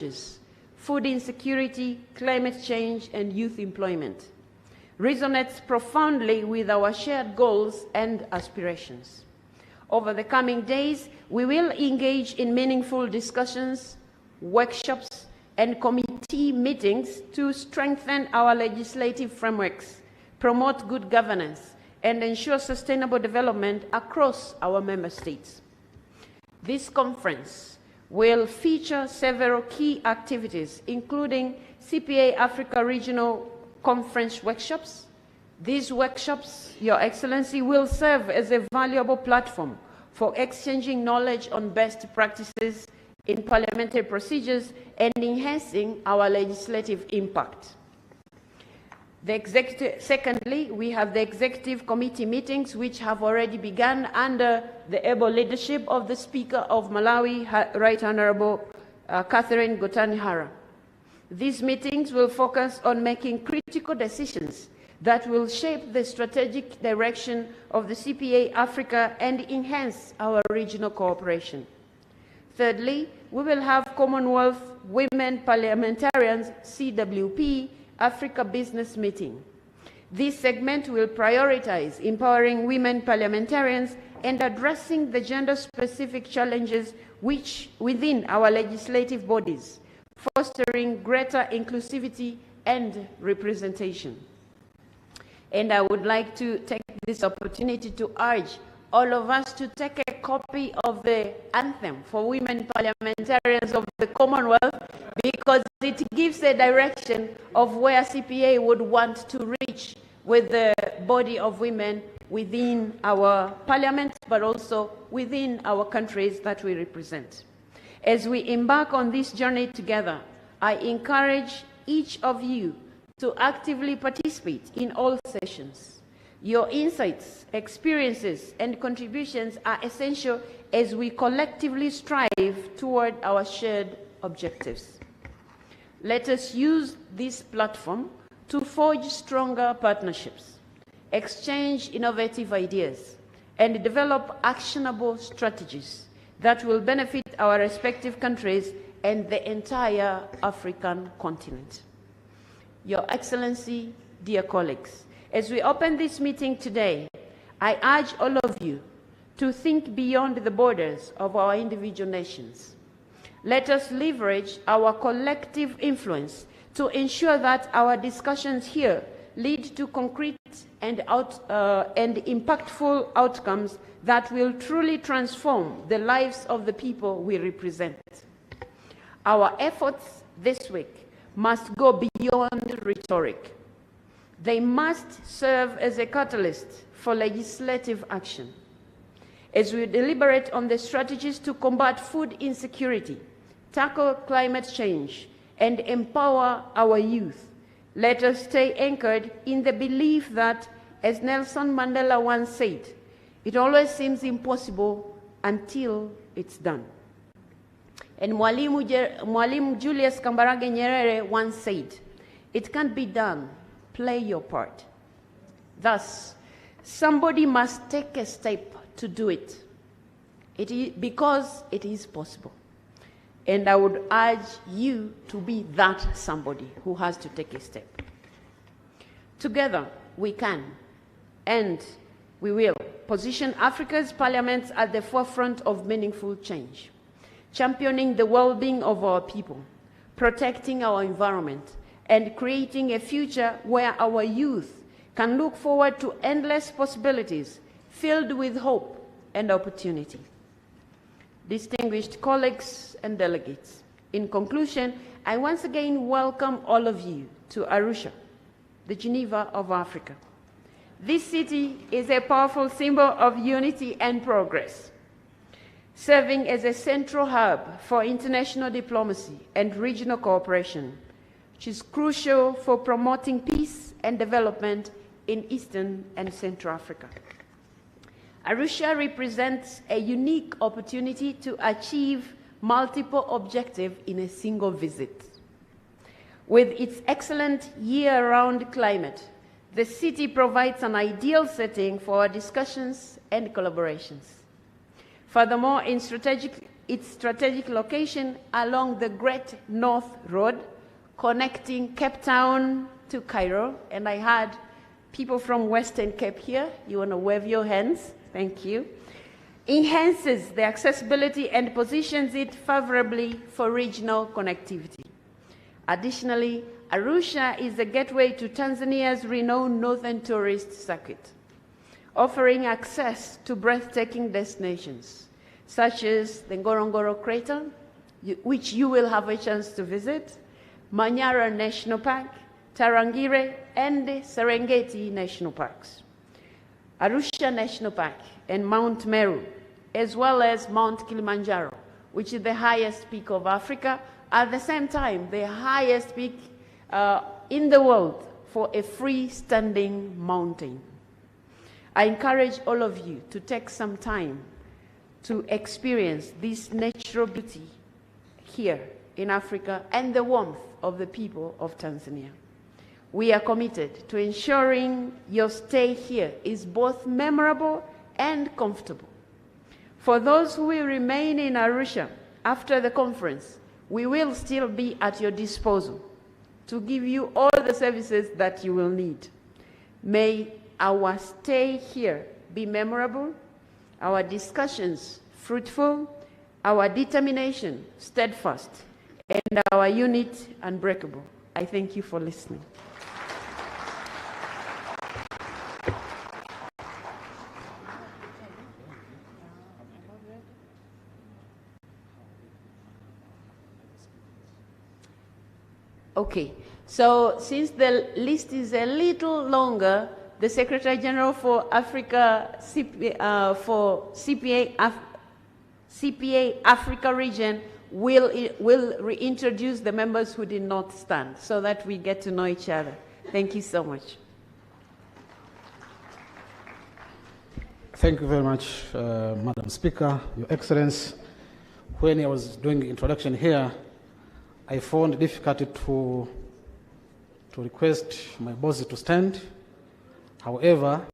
challenges: food insecurity, climate change, and youth employment, resonates profoundly with our shared goals and aspirations. Over the coming days, we will engage in meaningful discussions, workshops, and committee meetings to strengthen our legislative frameworks, promote good governance, and ensure sustainable development across our member states. This conference will feature several key activities, including CPA Africa Regional Conference workshops. These workshops, Your Excellency, will serve as a valuable platform for exchanging knowledge on best practices in parliamentary procedures and enhancing our legislative impact. Secondly, we have the executive committee meetings, which have already begun under the able leadership of the Speaker of Malawi, Right Honorable Catherine Gotani-Hara. These meetings will focus on making critical decisions that will shape the strategic direction of the CPA Africa and enhance our regional cooperation. Thirdly, we will have Commonwealth Women Parliamentarians, CWP, Africa Business Meeting. This segment will prioritize empowering women parliamentarians and addressing the gender-specific challenges within our legislative bodies, fostering greater inclusivity and representation. And I would like to take this opportunity to urge all of us to take a copy of the anthem for women parliamentarians of the Commonwealth, because it gives a direction of where CPA would want to reach with the body of women within our parliament, but also within our countries that we represent. As we embark on this journey together, I encourage each of you to actively participate in all sessions. Your insights, experiences, and contributions are essential as we collectively strive toward our shared objectives. Let us use this platform to forge stronger partnerships, exchange innovative ideas, and develop actionable strategies that will benefit our respective countries and the entire African continent. Your Excellency, dear colleagues, as we open this meeting today, I urge all of you to think beyond the borders of our individual nations. Let us leverage our collective influence to ensure that our discussions here lead to concrete and impactful outcomes that will truly transform the lives of the people we represent. Our efforts this week must go beyond rhetoric. They must serve as a catalyst for legislative action. As we deliberate on the strategies to combat food insecurity, tackle climate change, and empower our youth, let us stay anchored in the belief that, as Nelson Mandela once said, it always seems impossible until it's done. And Mwalimu Julius Kambarage Nyerere once said, it can't be done, play your part. Thus, somebody must take a step to do it, because it is possible. And I would urge you to be that somebody who has to take a step. Together, we can, and we will, position Africa's parliaments at the forefront of meaningful change, championing the well-being of our people, protecting our environment, and creating a future where our youth can look forward to endless possibilities filled with hope and opportunity. Distinguished colleagues and delegates, in conclusion, I once again welcome all of you to Arusha, the Geneva of Africa. This city is a powerful symbol of unity and progress, serving as a central hub for international diplomacy and regional cooperation, which is crucial for promoting peace and development in Eastern and Central Africa. Arusha represents a unique opportunity to achieve multiple objectives in a single visit. With its excellent year-round climate, the city provides an ideal setting for our discussions and collaborations. Furthermore, its its strategic location along the Great North Road, connecting Cape Town to Cairo. And I had people from Western Cape here. You want to wave your hands? Thank you. Enhances the accessibility and positions it favorably for regional connectivity. Additionally, Arusha is the gateway to Tanzania's renowned Northern Tourist Circuit, offering access to breathtaking destinations, such as the Ngorongoro Crater, which you will have a chance to visit, Manyara National Park, Tarangire, and Serengeti National Parks, Arusha National Park, and Mount Meru, as well as Mount Kilimanjaro, which is the highest peak of Africa, at the same time, the highest peak in the world for a freestanding mountain. I encourage all of you to take some time to experience this natural beauty here in Africa and the warmth of the people of Tanzania. We are committed to ensuring your stay here is both memorable and comfortable. For those who will remain in Arusha after the conference, we will still be at your disposal to give you all the services that you will need. May our stay here be memorable, our discussions fruitful, our determination steadfast, and our unit unbreakable. I thank you for listening. Okay, so since the list is a little longer, the Secretary General for Africa, CPA Africa region will reintroduce the members who did not stand so that we get to know each other. Thank you so much. Thank you very much, Madam Speaker, Your Excellency. When I was doing the introduction here, I found it difficult to request my boss to stand. However,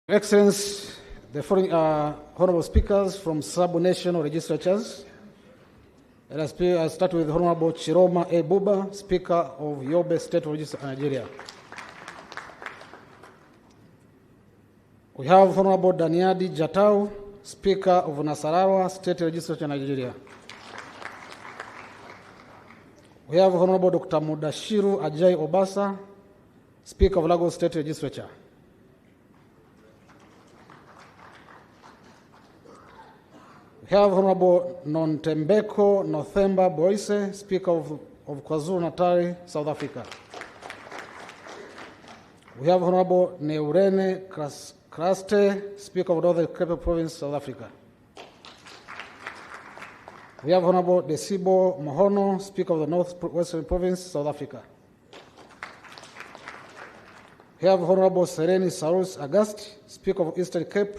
Your Excellency, the following honorable speakers from sub-national legislatures. I'll start with Honorable Chiroma A. Buba, Speaker of Yobe State Legislature, Nigeria. We have Honorable Daniadi Jatau, Speaker of Nasarawa State Legislature, Nigeria. We have Honorable Dr. Mudashiru Ajay Obasa, Speaker of Lagos State Legislature. We have Honorable Nontembeko Nothemba Boise, Speaker of KwaZulu-Natal, South Africa. We have Honorable Neurene Kraste, Speaker of Northern Cape Province, South Africa. We have Honorable Desibo Mohono, Speaker of the Northwestern Province, South Africa. We have Honorable Sereni Sarus Agasti, Speaker of Eastern Cape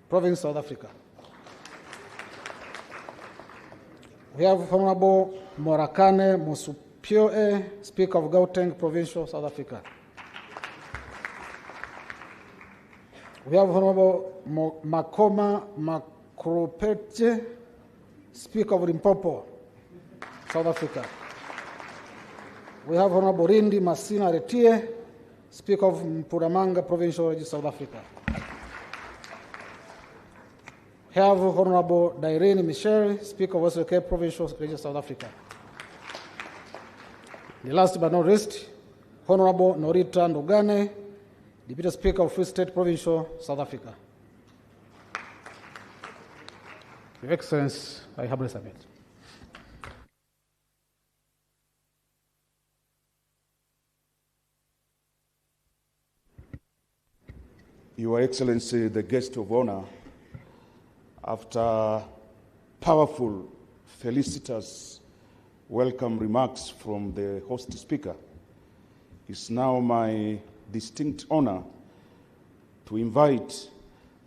Province, South Africa. We have Honorable Morakane Mosupioe, Speaker of Gauteng Provincial, South Africa. We have Honorable Makoma Makropetje, Speaker of Limpopo, South Africa. We have Honorable Rindi Masina Retie, Speaker of Mpuramanga Provincial, South Africa. We have Honorable Dairene Michel, Speaker of Western Cape Provincial, South Africa. The last but not least, Honorable Norita Ndugane, Deputy Speaker of Free State Provincial, South Africa. Your Excellency, I humbly submit. Your Excellency, the guest of honor, after powerful, felicitous welcome remarks from the host speaker, it's now my distinct honor to invite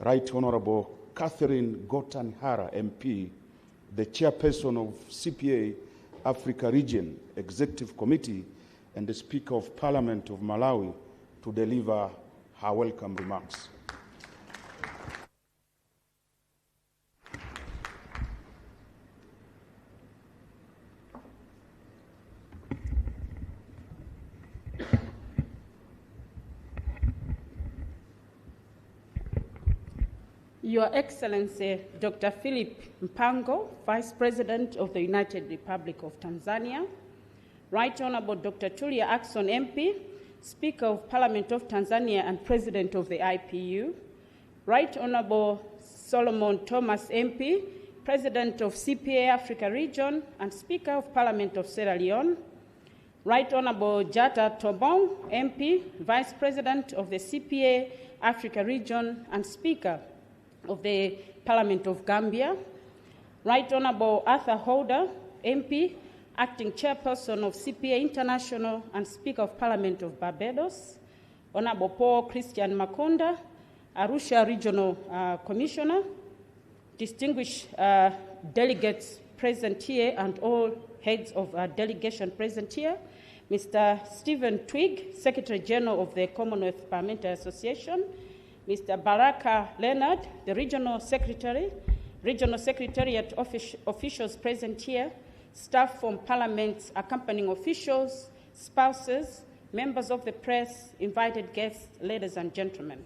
Right Honorable Catherine Gotan-Hara, MP, the chairperson of CPA Africa Region Executive Committee and the Speaker of Parliament of Malawi, to deliver her welcome remarks. Your Excellency, Dr. Philip Mpango, Vice President of the United Republic of Tanzania, Right Honorable Dr. Tulia Ackson, MP, Speaker of Parliament of Tanzania and President of the IPU, Right Honorable Solomon Thomas, MP, President of CPA Africa Region and Speaker of Parliament of Sierra Leone, Right Honorable Jata Tobong, MP, Vice President of the CPA Africa Region and Speaker of the Parliament of Gambia, Right Honorable Arthur Holder, MP, Acting Chairperson of CPA International and Speaker of Parliament of Barbados, Honorable Paul Christian Makonda, Arusha Regional Commissioner, distinguished delegates present here and all heads of delegation present here, Mr. Stephen Twigg, Secretary General of the Commonwealth Parliamentary Association, Mr. Baraka Leonard, the Regional Secretary, Regional Secretariat officials present here, staff from Parliament's accompanying officials, spouses, members of the press, invited guests, ladies and gentlemen.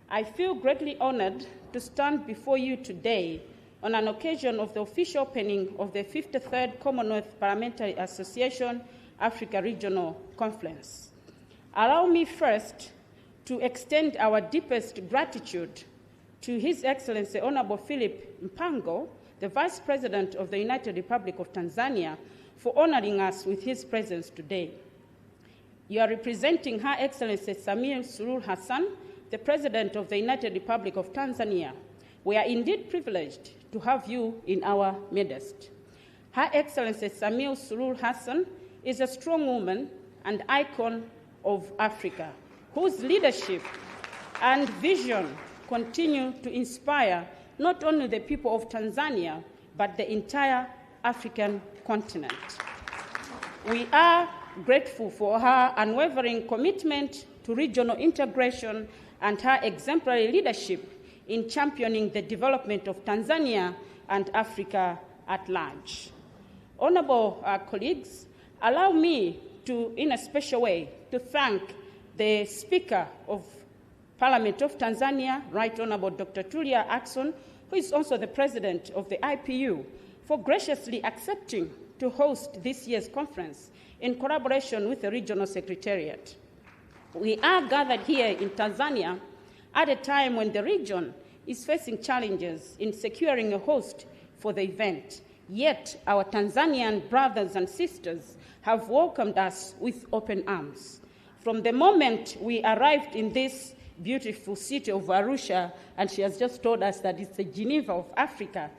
I feel greatly honored to stand before you today on an occasion of the official opening of the 53rd Commonwealth Parliamentary Association Africa Regional Conference. Allow me first to extend our deepest gratitude to His Excellency Honorable Philip Mpango, the Vice President of the United Republic of Tanzania, for honoring us with his presence today. You are representing Her Excellency Samia Suluhu Hassan, the President of the United Republic of Tanzania. We are indeed privileged to have you in our midst. Her Excellency Samia Suluhu Hassan is a strong woman and icon of Africa, whose leadership and vision continue to inspire not only the people of Tanzania, but the entire African continent. We are grateful for her unwavering commitment to regional integration and her exemplary leadership in championing the development of Tanzania and Africa at large. Honorable colleagues, allow me to, in a special way, to thank the Speaker of Parliament of Tanzania, Right Honorable Dr. Tulia Ackson, who is also the President of the IPU, for graciously accepting to host this year's conference in collaboration with the Regional Secretariat. We are gathered here in Tanzania at a time when the region is facing challenges in securing a host for the event. Yet our Tanzanian brothers and sisters have welcomed us with open arms. From the moment we arrived in this beautiful city of Arusha, and she has just told us that it's the Geneva of Africa,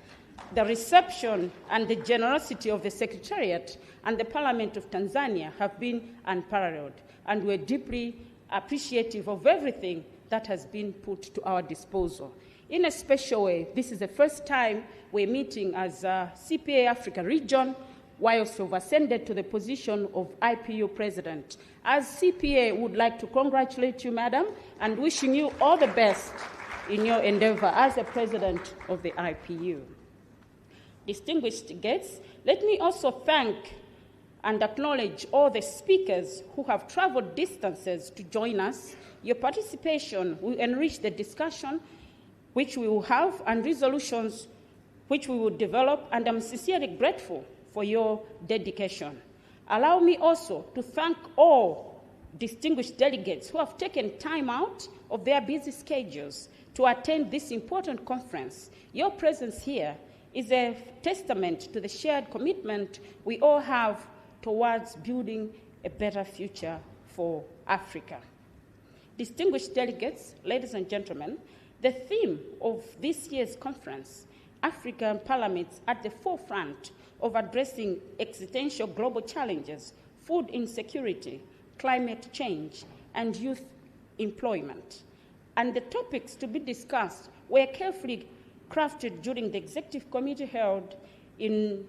the reception and the generosity of the Secretariat and the Parliament of Tanzania have been unparalleled, and we're deeply appreciative of everything that has been put to our disposal. In a special way, this is the first time we're meeting as CPA Africa Region, whilst we've ascended to the position of IPU President. As CPA, would like to congratulate you, Madam, and wishing you all the best in your endeavor as a President of the IPU. Distinguished guests, let me also thank and acknowledge all the speakers who have traveled distances to join us. Your participation will enrich the discussion which we will have and resolutions which we will develop, and I'm sincerely grateful for your dedication. Allow me also to thank all distinguished delegates who have taken time out of their busy schedules to attend this important conference. Your presence here is a testament to the shared commitment we all have towards building a better future for Africa. Distinguished delegates, ladies and gentlemen, the theme of this year's conference, African Parliaments at the forefront of addressing existential global challenges, food insecurity, climate change, and youth employment. And the topics to be discussed were carefully crafted during the executive committee held in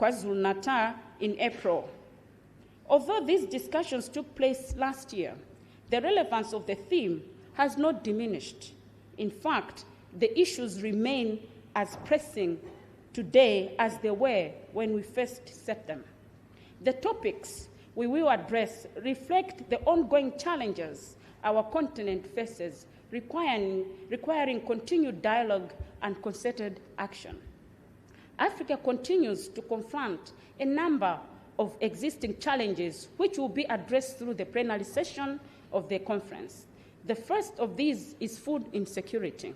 KwaZulu-Natal in April. Although these discussions took place last year, the relevance of the theme has not diminished. In fact, the issues remain as pressing today as they were when we first set them. The topics we will address reflect the ongoing challenges our continent faces, requiring continued dialogue and concerted action. Africa continues to confront a number of existing challenges which will be addressed through the plenary session of the conference. The first of these is food insecurity.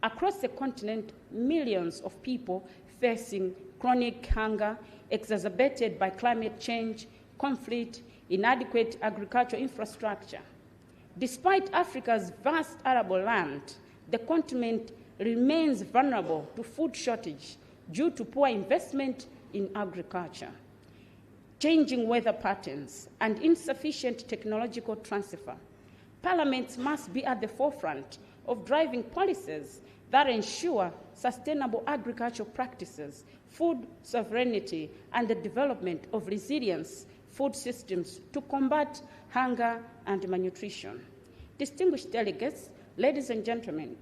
Across the continent, millions of people facing chronic hunger exacerbated by climate change, conflict, inadequate agricultural infrastructure. Despite Africa's vast arable land, the continent remains vulnerable to food shortage due to poor investment in agriculture, changing weather patterns, and insufficient technological transfer. Parliaments must be at the forefront of driving policies that ensure sustainable agricultural practices, food sovereignty, and the development of resilient food systems to combat hunger and malnutrition. Distinguished delegates, ladies and gentlemen,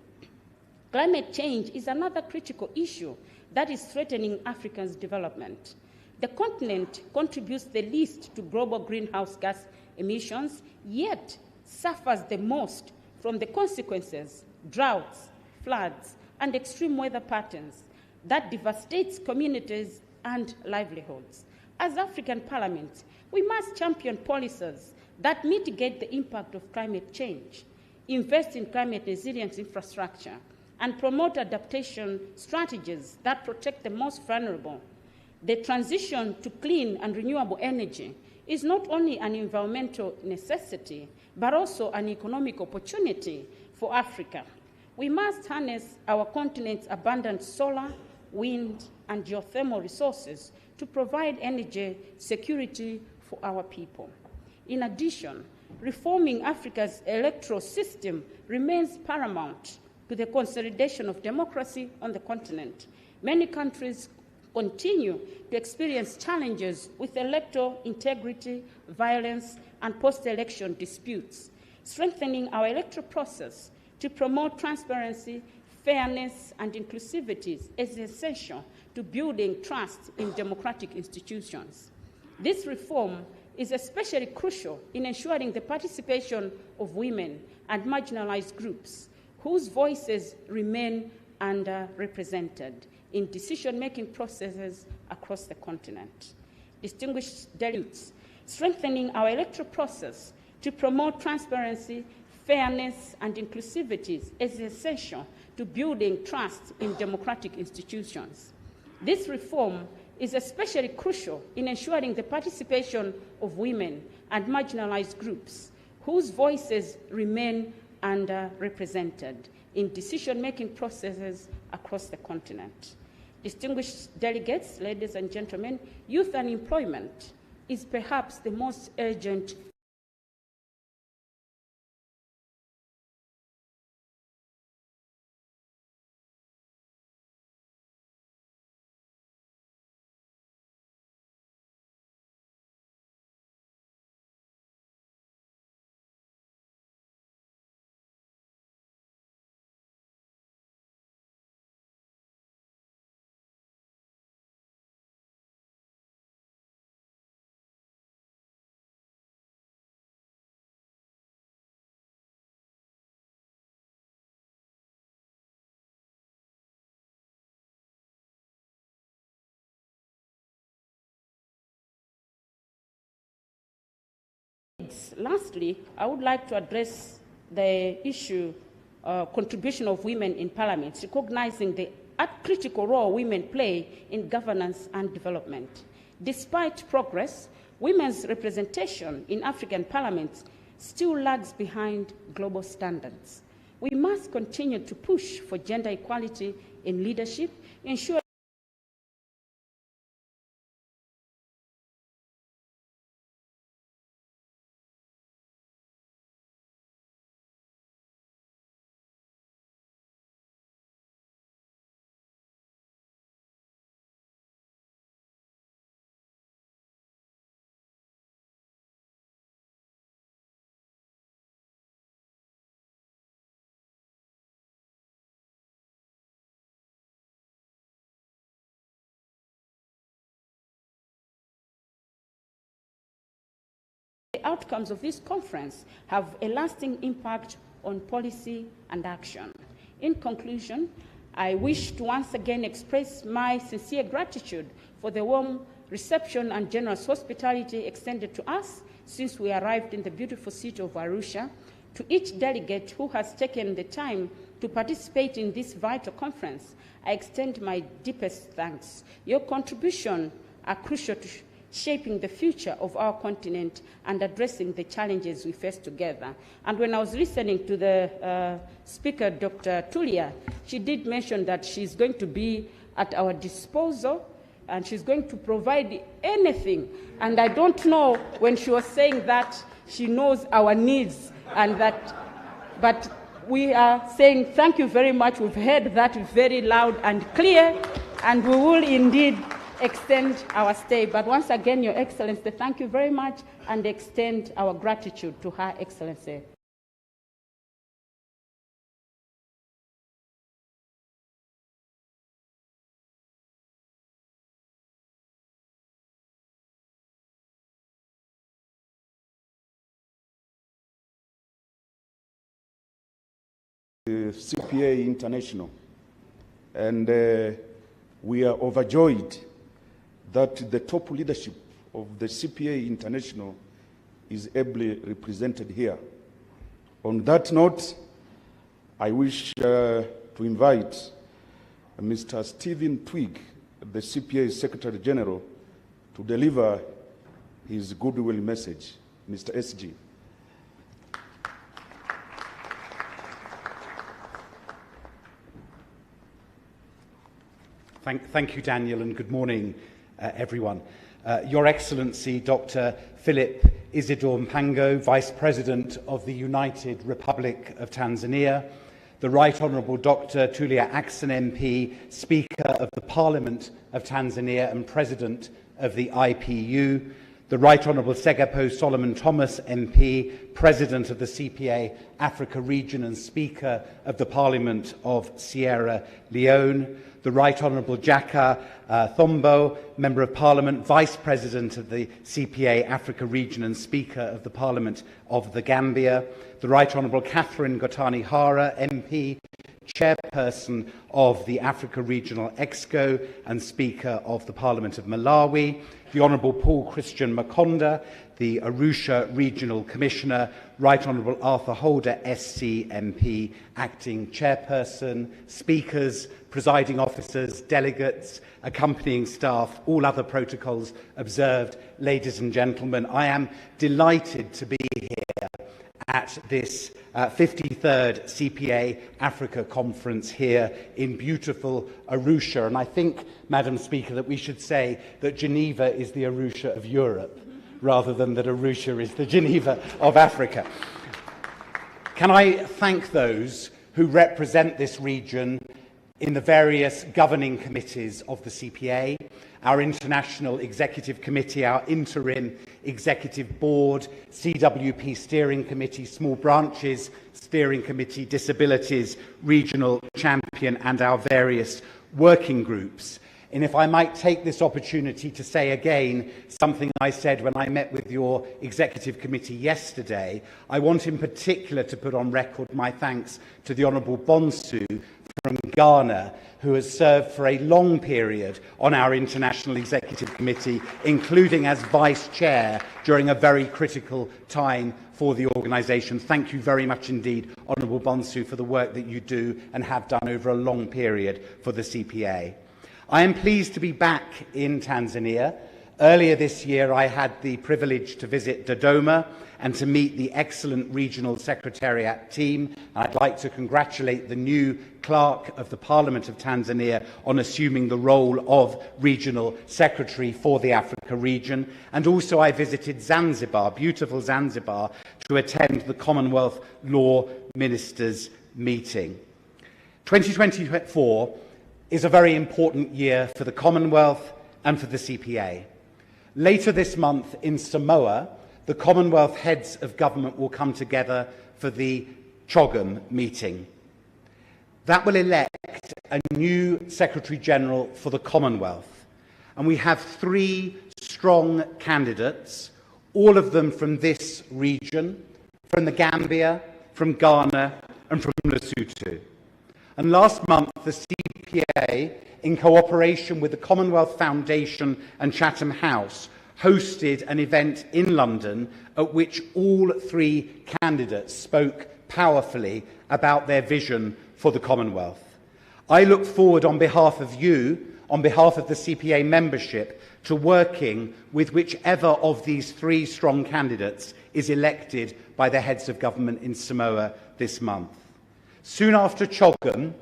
climate change is another critical issue that is threatening Africa's development. The continent contributes the least to global greenhouse gas emissions, yet suffers the most from the consequences, droughts, floods, and extreme weather patterns that devastates communities and livelihoods. As African parliaments, we must champion policies that mitigate the impact of climate change, invest in climate resilience infrastructure, and promote adaptation strategies that protect the most vulnerable. The transition to clean and renewable energy is not only an environmental necessity, but also an economic opportunity for Africa. We must harness our continent's abundant solar, wind, and geothermal resources to provide energy security for our people. In addition, reforming Africa's electoral system remains paramount to the consolidation of democracy on the continent. Many countries continue to experience challenges with electoral integrity, violence, and post-election disputes. Strengthening our electoral process to promote transparency, fairness, and inclusivity is essential to building trust in democratic institutions. This reform is especially crucial in ensuring the participation of women and marginalized groups whose voices remain underrepresented in decision-making processes across the continent. Distinguished delegates, strengthening our electoral process to promote transparency, fairness, and inclusivity is essential to building trust in democratic institutions. This reform is especially crucial in ensuring the participation of women and marginalized groups whose voices remain underrepresented in decision-making processes across the continent. Distinguished delegates, ladies and gentlemen, youth unemployment is perhaps the most urgent colleagues, lastly, I would like to address the issue contribution of women in parliament, recognizing the critical role women play in governance and development. Despite progress, women's representation in African parliaments still lags behind global standards. We must continue to push for gender equality in leadership, ensure the outcomes of this conference have a lasting impact on policy and action. In conclusion, I wish to once again express my sincere gratitude for the warm reception and generous hospitality extended to us since we arrived in the beautiful city of Arusha. To each delegate who has taken the time to participate in this vital conference, I extend my deepest thanks. Your contributions are crucial to shaping the future of our continent and addressing the challenges we face together. And when I was listening to the speaker, Dr. Tulia, she did mention that she's going to be at our disposal and she's going to provide anything. And I don't know when she was saying that she knows our needs and that, but we are saying thank you very much. We've heard that very loud and clear, and we will indeed extend our stay. But once again, Your Excellency, thank you very much and extend our gratitude to Her Excellency. The CPA International, and we are overjoyed that the top leadership of the CPA International is ably represented here. On that note, I wish to invite Mr. Stephen Twigg, the CPA Secretary General, to deliver his goodwill message. Mr. SG. Thank you, Daniel, and good morning, everyone. Your Excellency, Dr. Philip Isidore Mpango, Vice President of the United Republic of Tanzania, the Right Honourable Dr. Tulia Ackson MP, Speaker of the Parliament of Tanzania and President of the IPU, the Right Honourable Segapo Solomon Thomas MP, President of the CPA Africa Region and Speaker of the Parliament of Sierra Leone, the Right Honourable Jaka Thombo, Member of Parliament, Vice President of the CPA Africa Region and Speaker of the Parliament of the Gambia, the Right Honourable Catherine Gotani Hara, MP, Chairperson of the Africa Regional Exco and Speaker of the Parliament of Malawi, the Honourable Paul Christian Makonda, the Arusha Regional Commissioner, Right Honourable Arthur Holder, SC MP, Acting Chairperson, Speakers, Presiding Officers, Delegates, accompanying staff, all other protocols observed, ladies and gentlemen, I am delighted to be here at this 53rd CPA Africa Conference here in beautiful Arusha. And I think, Madam Speaker, that we should say that Geneva is the Arusha of Europe, rather than that Arusha is the Geneva of Africa. Can I thank those who represent this region in the various governing committees of the CPA, our International Executive Committee, our Interim Executive Board, CWP Steering Committee, Small Branches Steering Committee, Disabilities Regional Champion, and our various working groups. And if I might take this opportunity to say again something I said when I met with your Executive Committee yesterday, I want in particular to put on record my thanks to the Honourable Bonsu from Ghana, who has served for a long period on our International Executive Committee, including as Vice Chair during a very critical time for the organisation. Thank you very much indeed, Honourable Bonsu, for the work that you do and have done over a long period for the CPA. I am pleased to be back in Tanzania. Earlier this year, I had the privilege to visit Dodoma and to meet the excellent Regional Secretariat team. I'd like to congratulate the new Clerk of the Parliament of Tanzania on assuming the role of Regional Secretary for the Africa region. And also I visited Zanzibar, beautiful Zanzibar, to attend the Commonwealth Law Ministers meeting. 2024 is a very important year for the Commonwealth and for the CPA. Later this month in Samoa, the Commonwealth heads of government will come together for the CHOGM meeting. That will elect a new Secretary-General for the Commonwealth. And we have 3 strong candidates, all of them from this region, from the Gambia, from Ghana, and from Lesotho. And last month, the CPA, in cooperation with the Commonwealth Foundation and Chatham House, hosted an event in London at which all 3 candidates spoke powerfully about their vision for the Commonwealth. I look forward on behalf of you, on behalf of the CPA membership, to working with whichever of these 3 strong candidates is elected by the heads of government in Samoa this month. Soon after CHOGM,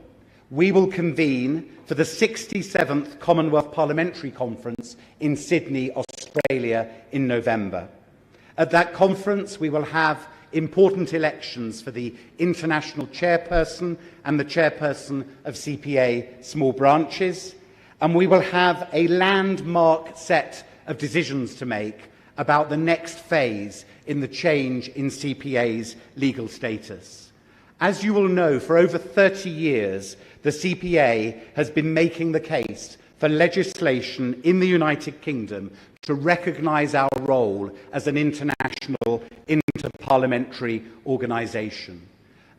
we will convene for the 67th Commonwealth Parliamentary Conference in Sydney, Australia in November. At that conference, we will have important elections for the international chairperson and the chairperson of CPA small branches, and we will have a landmark set of decisions to make about the next phase in the change in CPA's legal status. As you will know, for over 30 years, the CPA has been making the case for legislation in the United Kingdom to recognise our role as an international interparliamentary organisation.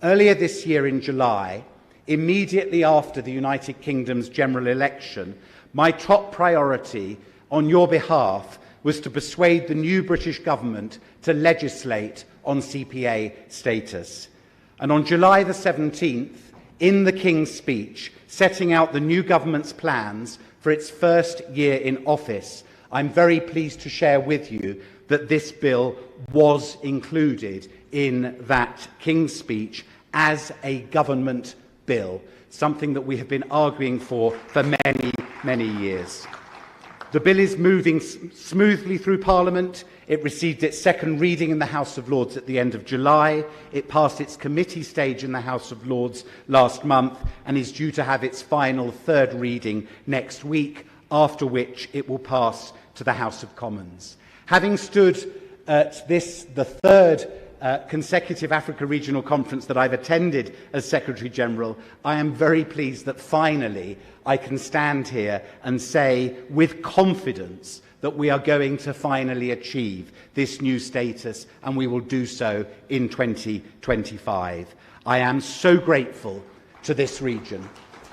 Earlier this year in July, immediately after the United Kingdom's general election, my top priority on your behalf was to persuade the new British government to legislate on CPA status. And on July the 17th, in the King's speech, setting out the new government's plans for its first year in office, I'm very pleased to share with you that this bill was included in that King's speech as a government bill, something that we have been arguing for many, many years. The bill is moving smoothly through Parliament. It received its second reading in the House of Lords at the end of July. It passed its committee stage in the House of Lords last month and is due to have its final third reading next week, after which it will pass to the House of Commons. Having stood at the third consecutive Africa Regional Conference that I've attended as Secretary-General, I am very pleased that finally I can stand here and say with confidence that we are going to finally achieve this new status, and we will do so in 2025. I am so grateful to this region,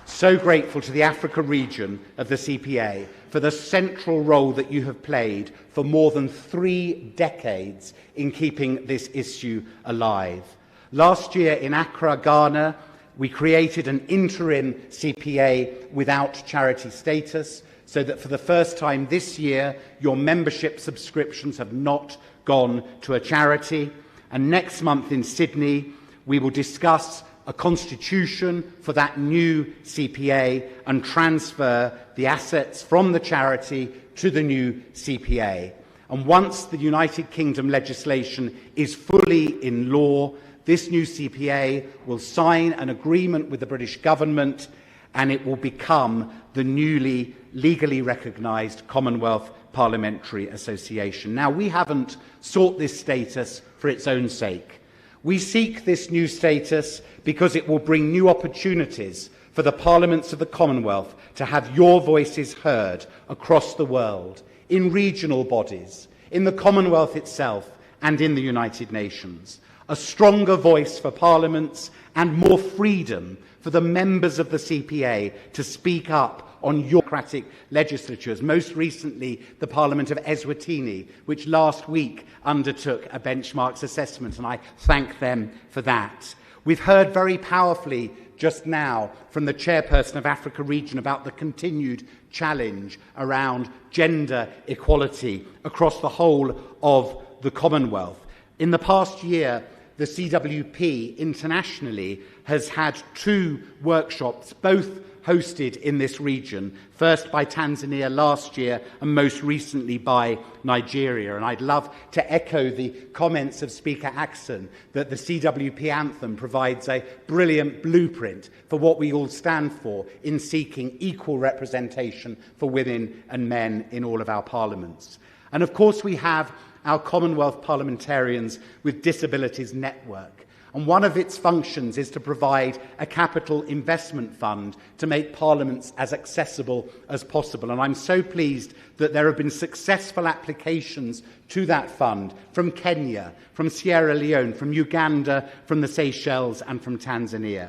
so grateful to the Africa region of the CPA for the central role that you have played for more than 3 decades in keeping this issue alive. Last year in Accra, Ghana, we created an interim CPA without charity status, so that for the first time this year, your membership subscriptions have not gone to a charity. And next month in Sydney, we will discuss a constitution for that new CPA and transfer the assets from the charity to the new CPA. And once the United Kingdom legislation is fully in law, this new CPA will sign an agreement with the British government, and it will become the newly legally recognised Commonwealth Parliamentary Association. Now, we haven't sought this status for its own sake. We seek this new status because it will bring new opportunities for the parliaments of the Commonwealth to have your voices heard across the world, in regional bodies, in the Commonwealth itself, and in the United Nations. A stronger voice for parliaments and more freedom for the members of the CPA to speak up on your democratic legislatures, most recently the Parliament of Eswatini, which last week undertook a benchmarks assessment, and I thank them for that. We've heard very powerfully just now from the chairperson of Africa Region about the continued challenge around gender equality across the whole of the Commonwealth. In the past year, the CWP internationally has had 2 workshops, both hosted in this region, first by Tanzania last year and most recently by Nigeria. And I'd love to echo the comments of Speaker Axon that the CWP anthem provides a brilliant blueprint for what we all stand for in seeking equal representation for women and men in all of our parliaments. And of course we have our Commonwealth Parliamentarians with Disabilities Network. And one of its functions is to provide a capital investment fund to make parliaments as accessible as possible. And I'm so pleased that there have been successful applications to that fund from Kenya, from Sierra Leone, from Uganda, from the Seychelles and from Tanzania.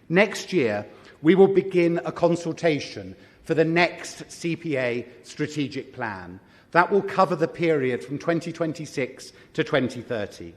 Next year, we will begin a consultation for the next CPA strategic plan. That will cover the period from 2026 to 2030.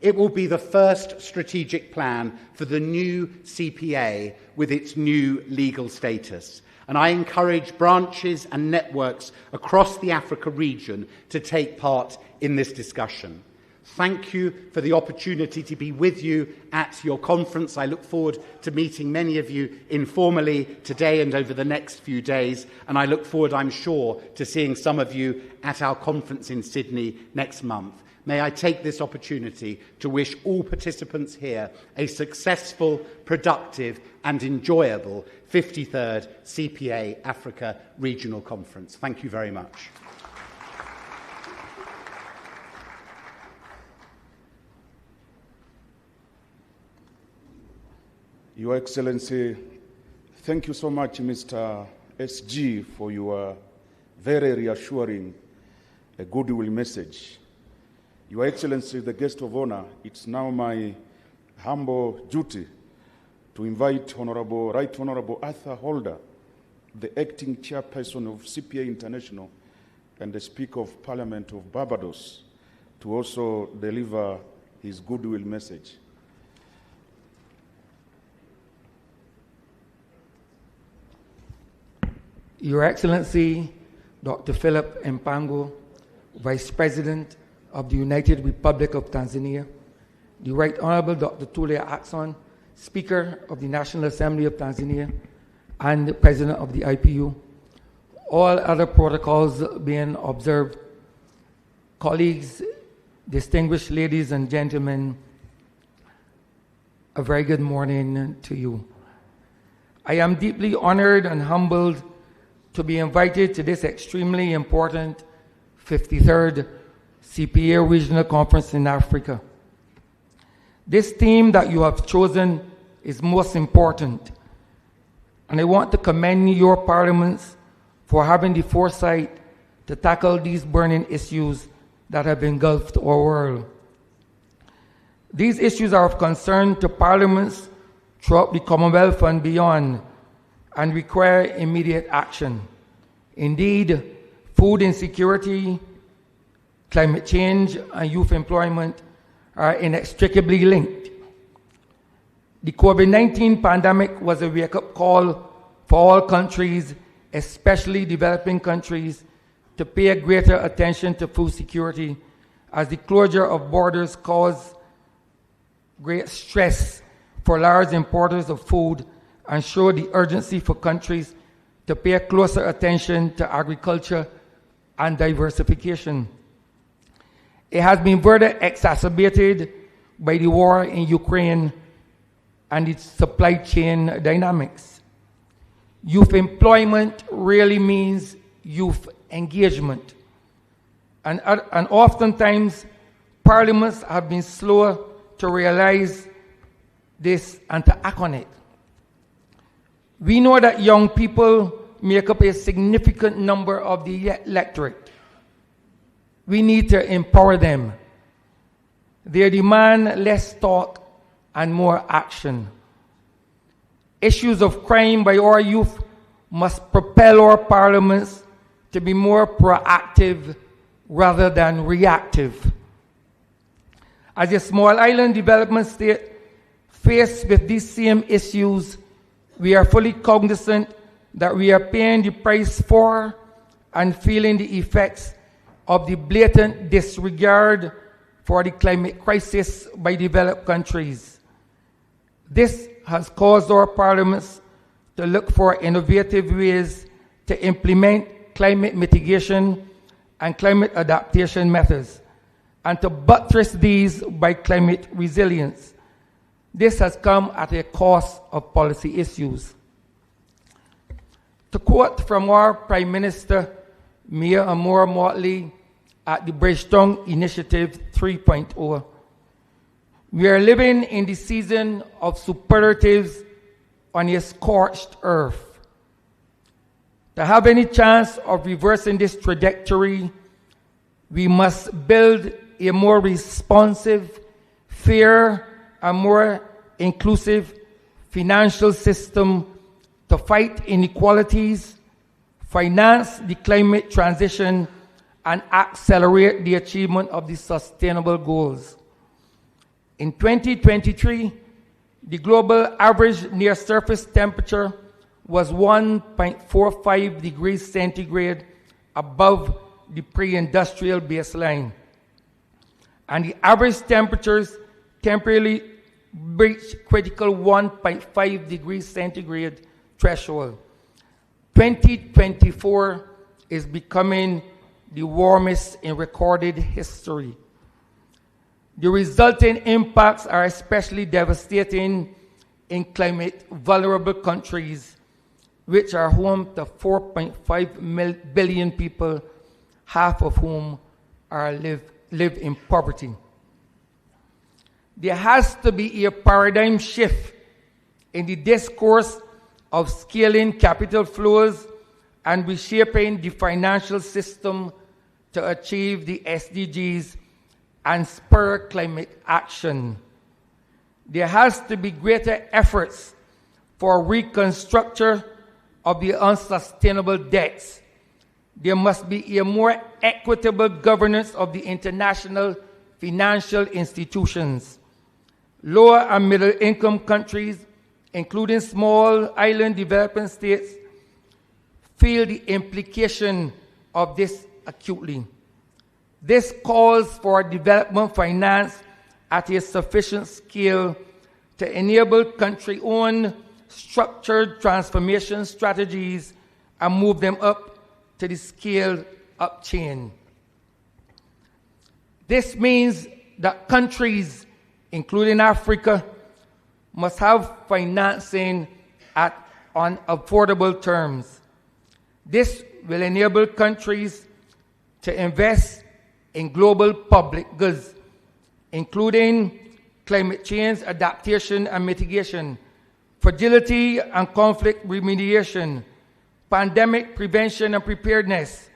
It will be the first strategic plan for the new CPA with its new legal status. And I encourage branches and networks across the Africa region to take part in this discussion. Thank you for the opportunity to be with you at your conference. I look forward to meeting many of you informally today and over the next few days. And I look forward, I'm sure, to seeing some of you at our conference in Sydney next month. May I take this opportunity to wish all participants here a successful, productive and enjoyable 53rd CPA Africa Regional Conference. Thank you very much. Your Excellency, thank you so much, Mr. SG, for your very reassuring goodwill message. Your Excellency, the guest of honor, it's now my humble duty to invite Right Honorable Arthur Holder, the acting chairperson of CPA International and the Speaker of Parliament of Barbados, to also deliver his goodwill message. Your Excellency, Dr. Philip Mpango, Vice President of the United Republic of Tanzania, the Right Honorable Dr. Tulia Ackson, Speaker of the National Assembly of Tanzania, and the President of the IPU, all other protocols being observed, colleagues, distinguished ladies and gentlemen, a very good morning to you. I am deeply honored and humbled to be invited to this extremely important 53rd CPA Regional Conference in Africa. This theme that you have chosen is most important, and I want to commend your parliaments for having the foresight to tackle these burning issues that have engulfed our world. These issues are of concern to parliaments throughout the Commonwealth and beyond, and require immediate action. Indeed, food insecurity, climate change, and youth employment are inextricably linked. The COVID-19 pandemic was a wake-up call for all countries, especially developing countries, to pay greater attention to food security, as the closure of borders caused great stress for large importers of food and show the urgency for countries to pay closer attention to agriculture and diversification. It has been further exacerbated by the war in Ukraine and its supply chain dynamics. Youth employment really means youth engagement. And oftentimes, parliaments have been slow to realize this and to act on it. We know that young people make up a significant number of the electorate. We need to empower them. They demand less talk and more action. issues of crime by our youth must propel our parliaments to be more proactive rather than reactive. As a small island development state faced with these same issues, we are fully cognizant that we are paying the price for and feeling the effects of the blatant disregard for the climate crisis by developed countries. This has caused our parliaments to look for innovative ways to implement climate mitigation and climate adaptation methods, and to buttress these by climate resilience. This has come at a cost of policy issues. To quote from our Prime Minister, Mia Amor Motley, at the Bridgetown Initiative 3.0, we are living in the season of superlatives on a scorched earth. To have any chance of reversing this trajectory, we must build a more responsive, fair, and more inclusive financial system to fight inequalities, finance the climate transition, and accelerate the achievement of the sustainable goals. In 2023, the global average near-surface temperature was 1.45 degrees centigrade above the pre-industrial baseline, and the average temperatures temporarily breached critical 1.5 degrees centigrade threshold. 2024 is becoming the warmest in recorded history. The resulting impacts are especially devastating in climate vulnerable countries, which are home to 4.5 billion people, half of whom live in poverty. There has to be a paradigm shift in the discourse of scaling capital flows and reshaping the financial system to achieve the SDGs and spur climate action. There has to be greater efforts for reconstruction of the unsustainable debts. There must be a more equitable governance of the international financial institutions. Lower and middle income countries, including small island developing states, feel the implication of this acutely. This calls for development finance at a sufficient scale to enable country-owned structured transformation strategies and move them up to the scale-up chain. This means that countries, including Africa, must have financing on affordable terms. This will enable countries to invest in global public goods, including climate change adaptation and mitigation, fragility and conflict remediation, pandemic prevention and preparedness,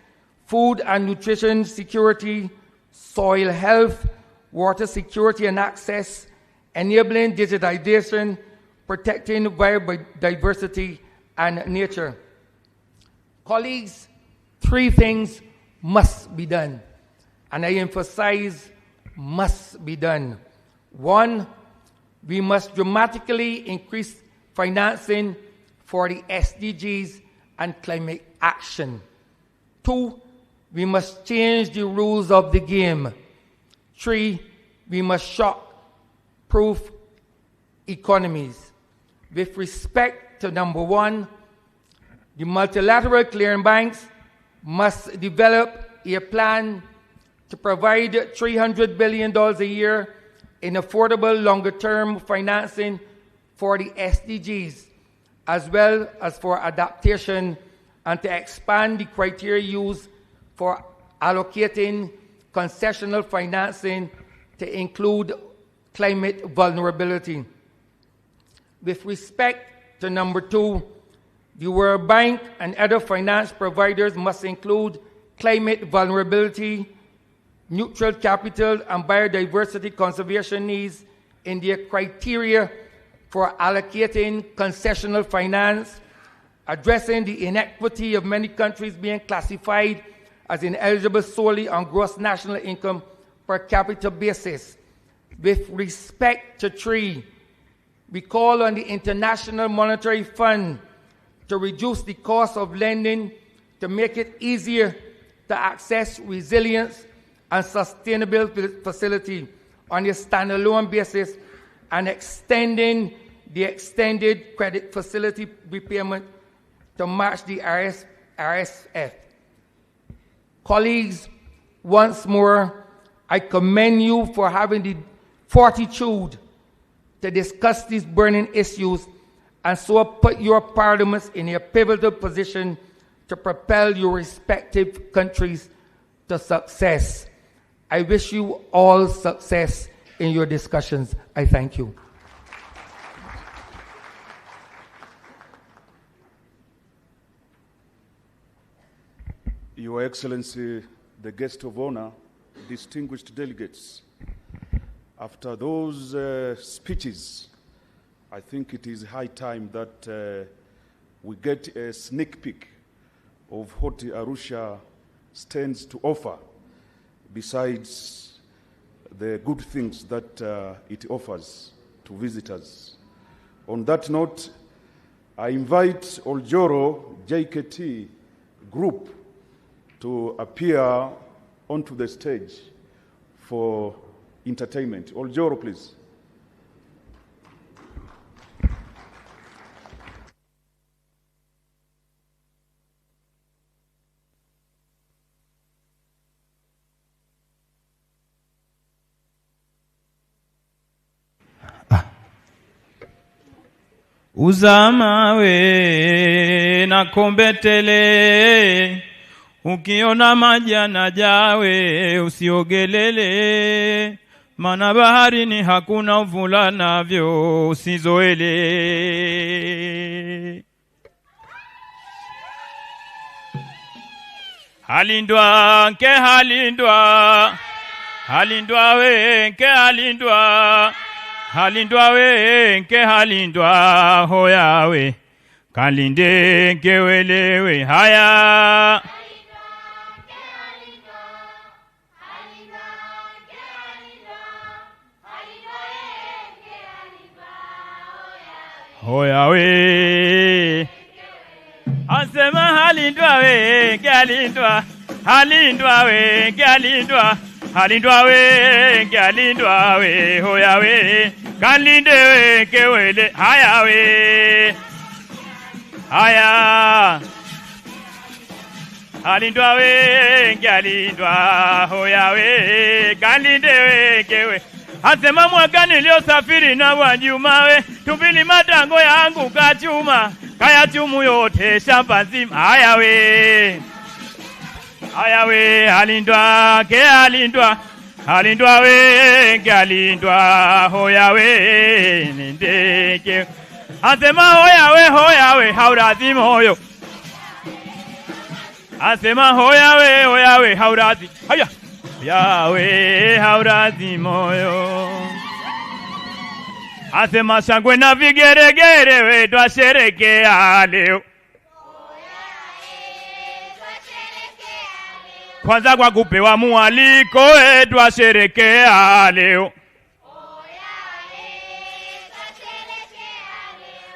food and nutrition security, soil health, water security and access, enabling digitization, protecting biodiversity and nature. Colleagues, three things must be done, and I emphasize must be done. One, we must dramatically increase financing for the SDGs and climate action. Two, we must change the rules of the game. Three, we must shock-proof economies. With respect to number one, the multilateral clearing banks must develop a plan to provide $300 billion a year in affordable longer-term financing for the SDGs, as well as for adaptation, and to expand the criteria used for allocating concessional financing to include climate vulnerability. With respect to number two, the World Bank and other finance providers must include climate vulnerability, neutral capital, and biodiversity conservation needs in their criteria for allocating concessional finance, addressing the inequity of many countries being classified as ineligible solely on gross national income per capita basis. With respect to 3, we call on the International Monetary Fund to reduce the cost of lending to make it easier to access resilience and sustainable facility on a standalone basis and extending the extended credit facility repayment to match the RSF. Colleagues, once more, I commend you for having the fortitude to discuss these burning issues and so put your parliaments in a pivotal position to propel your respective countries to success. I wish you all success in your discussions. I thank you. Your Excellency, the guest of honor, distinguished delegates, after those speeches, I think it is high time that we get a sneak peek of what Arusha stands to offer, besides the good things that it offers to visitors. On that note, I invite Oljoro JKT Group to appear onto the stage for entertainment. Oljoro, please. Uzama we na kombetele, ukiona maji yanajawe usiogelele, maana baharini hakuna uvulanavyo usizoele. Halindwa nke halindwa, halindwa we nke halindwa, halindwa we nke halindwa hoyawe, kalinde nke welewe haya. Hoyawe, asema halindwa we nke halindwa, halindwa we nke halindwa, halindwa we nke halindwa we hoyawe, kalinde we nke wele haya we haya. Halindwa we nke halindwa hoyawe, kalinde we nke we. Asema mwaka niliosafiri na Wajuma we, tupili matango yangu kachuma, kaya chumu yote shamba nzima. Haya we, haya we, halindwa ke halindwa, halindwa we ke halindwa hoya we nindeke. Asema hoya we haurazi moyo. Asema hoya we haurazi. Haya. Yawe haurazi moyo. Asema shangwe na vigeregere we twasherekea leo. Kwanza kwa kupewa mwaliko we twasherekea leo.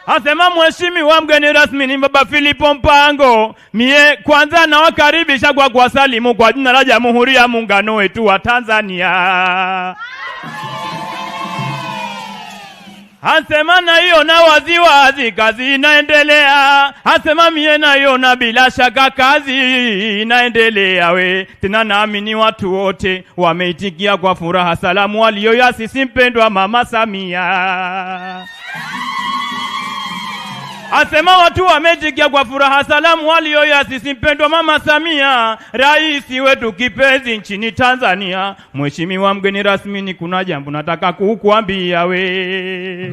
Asema mheshimiwa mgeni rasmi ni Baba Filipo Mpango, mie kwanza na wakaribisha kwa kuwasalimu kwa jina la Jamhuri ya Muungano wetu wa Tanzania. Asema na hiyo na waziwazi kazi inaendelea. Asema mie na hiyo na bila shaka kazi inaendelea we. Tena naamini watu wote wameitikia kwa furaha salamu walioyasisi mpendwa Mama Samia. Asema watu wamejikia kwa furaha salamu walioyasisi mpendwa Mama Samia, Rais wetu kipenzi nchini Tanzania. Mheshimiwa mgeni rasmi, ni kuna jambo nataka kukuambia we.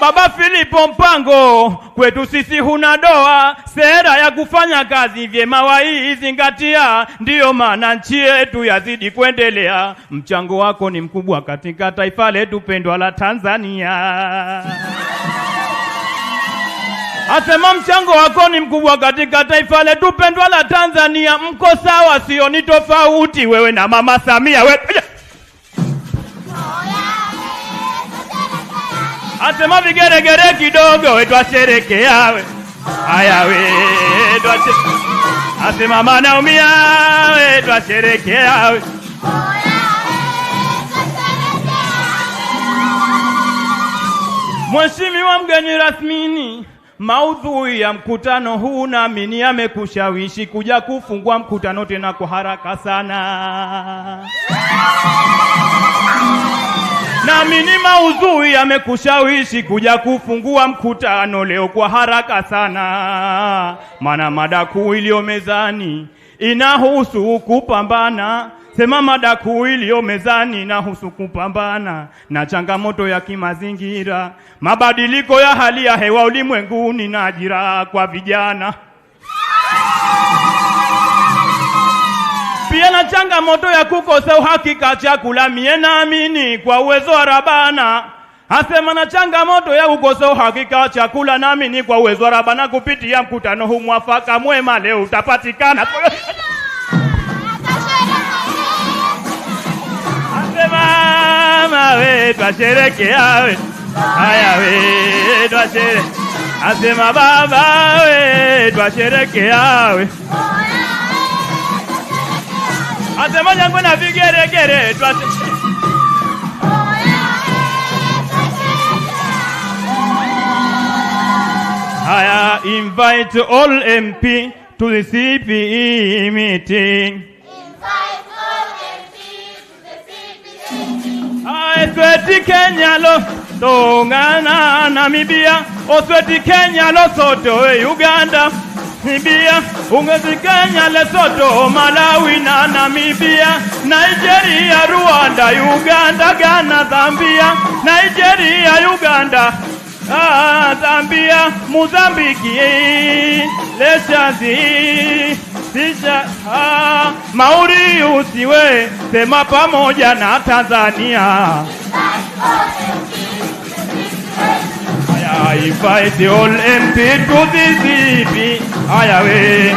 Baba Filipo Mpango, kwetu sisi huna doa, sera ya kufanya kazi vyema waizingatia, ndiyo maana nchi yetu yazidi kuendelea. Mchango wako ni mkubwa katika taifa letu pendwa la Tanzania. Asema mchango wako ni mkubwa katika taifa letu pendwa la Tanzania. Mko sawa, sio ni tofauti wewe na Mama Samia wewe. Asema vigeregere kidogo we twasherekea we. Haya we twasherekea. Asema manaumia we twasherekea we. Mheshimiwa mgeni rasmini, maudhui ya mkutano huu naamini yamekushawishi kuja kufungua mkutano tena kwa haraka sana. Naamini maudhui yamekushawishi kuja kufungua mkutano leo kwa haraka sana. Maana mada kuu iliyo mezani inahusu kupambana. Sema mada kuu iliyo mezani inahusu kupambana na changamoto ya kimazingira, mabadiliko ya hali ya hewa ulimwenguni na ajira kwa vijana. Pia na changamoto ya kukosa uhakika chakula. Mie naamini kwa uwezo wa Rabana. Asema na changamoto ya kukosa uhakika chakula, naamini kwa uwezo wa Rabana kupitia mkutano huu mwafaka mwema leo utapatikana. Asema we twasherekea we. Haya we twasherekea. Asema baba we twasherekea we. Asema nyangwe na vigeregere twasherekea. Haya, invite all MP to the CPE meeting. Osweti Kenya lo tongana Namibia, Osweti Kenya lo soto Uganda, Namibia, Ungezi Kenya Lesotho, Malawi na Namibia, Nigeria, Rwanda, Uganda, Ghana, Zambia, Nigeria, Uganda, Zambia, Mozambique, Lesotho, Sisha, Mauri usiwe, sema pamoja na Tanzania. I invite all MP to the CP. Aya we.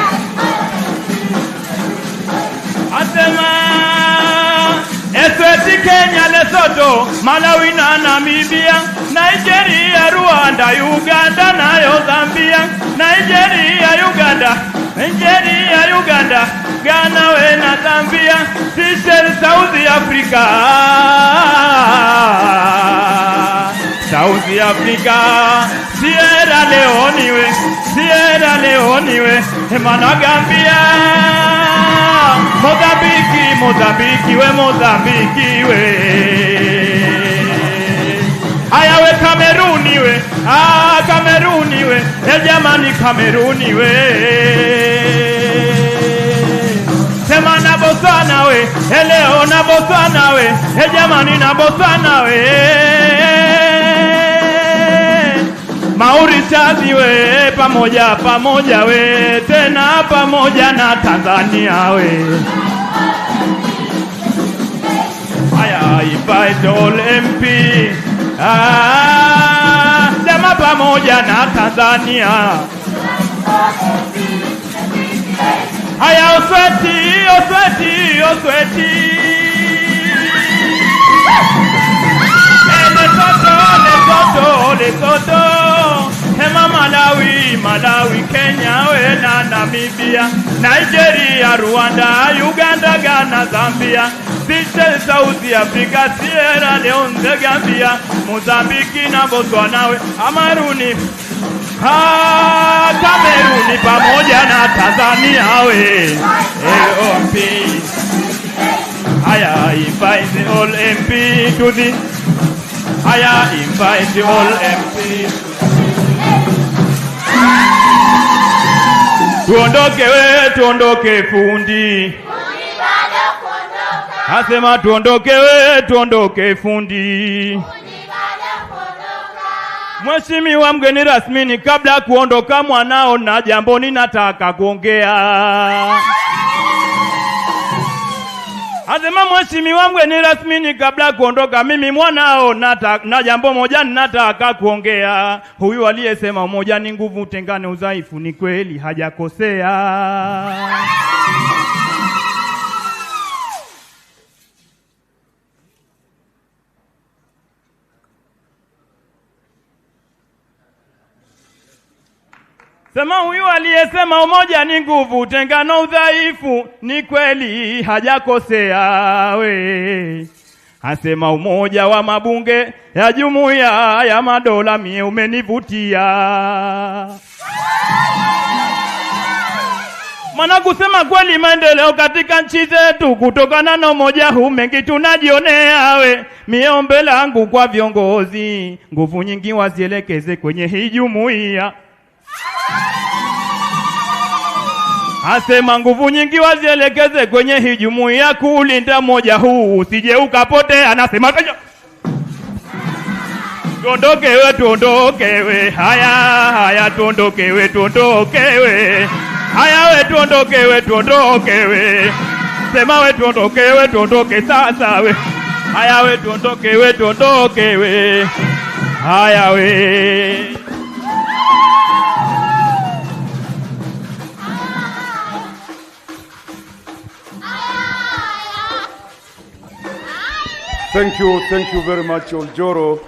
Asema Esweti Kenya, Lesotho, Malawi na Namibia, Nigeria, Rwanda, Uganda na Zambia, Nigeria, Uganda, Nigeria, Uganda, Ghana we na Zambia, Seychelles, South Africa, South Africa, Sierra Leone we, Sierra Leone we, Emana Gambia, Mozambique, Mozambique we, Mozambique we. Aya we Kameruni we, Kameruni we, jamani Kameruni we. Sema na Botswana we, leo na Botswana we, jamani na Botswana we. Mauritius we, pamoja pamoja we, tena pamoja na Tanzania we. Aya invite all MP, sema pamoja na Tanzania. Aya Osweti, Osweti, Osweti. Lesotho, Lesotho, Hema Malawi, Malawi, Kenya we na Namibia, Nigeria, Rwanda, Uganda, Ghana, Zambia, Seychelles, South Africa, Sierra Leone, Gambia, Mozambique na Botswana we, Amaruni, Kameruni pamoja na Tanzania we. MP. I invite all MP to the. I invite all MP. Tuondoke we, tuondoke fundi. Asema tuondoke we, tuondoke fundi. Mheshimiwa mgeni rasmi, ni kabla kuondoka mwanao na jambo ninataka kuongea. Asema Mheshimiwa mgeni rasmi, ni kabla kuondoka mimi mwanao na jambo moja ninataka kuongea. Huyu aliyesema umoja ni nguvu, utengane udhaifu, ni kweli hajakosea. Sema huyu aliyesema umoja ni nguvu, utengano udhaifu, ni kweli hajakosea we. Asema umoja wa mabunge ya Jumuiya ya Madola mie umenivutia. Maana kusema kweli maendeleo katika nchi zetu kutokana na umoja huu mengi tunajionea we. Mie ombi langu kwa viongozi, nguvu nyingi wazielekeze kwenye hii jumuiya. Asema nguvu nyingi wazielekeze kwenye hii jumuiya kulinda moja huu usije ukapotea. Anasema tuondoke we, haya tuondoke we, haya we tuondoke we, sema we tuondoke sasa we, haya we tuondoke we, haya we. Thank you very much, Oljoro.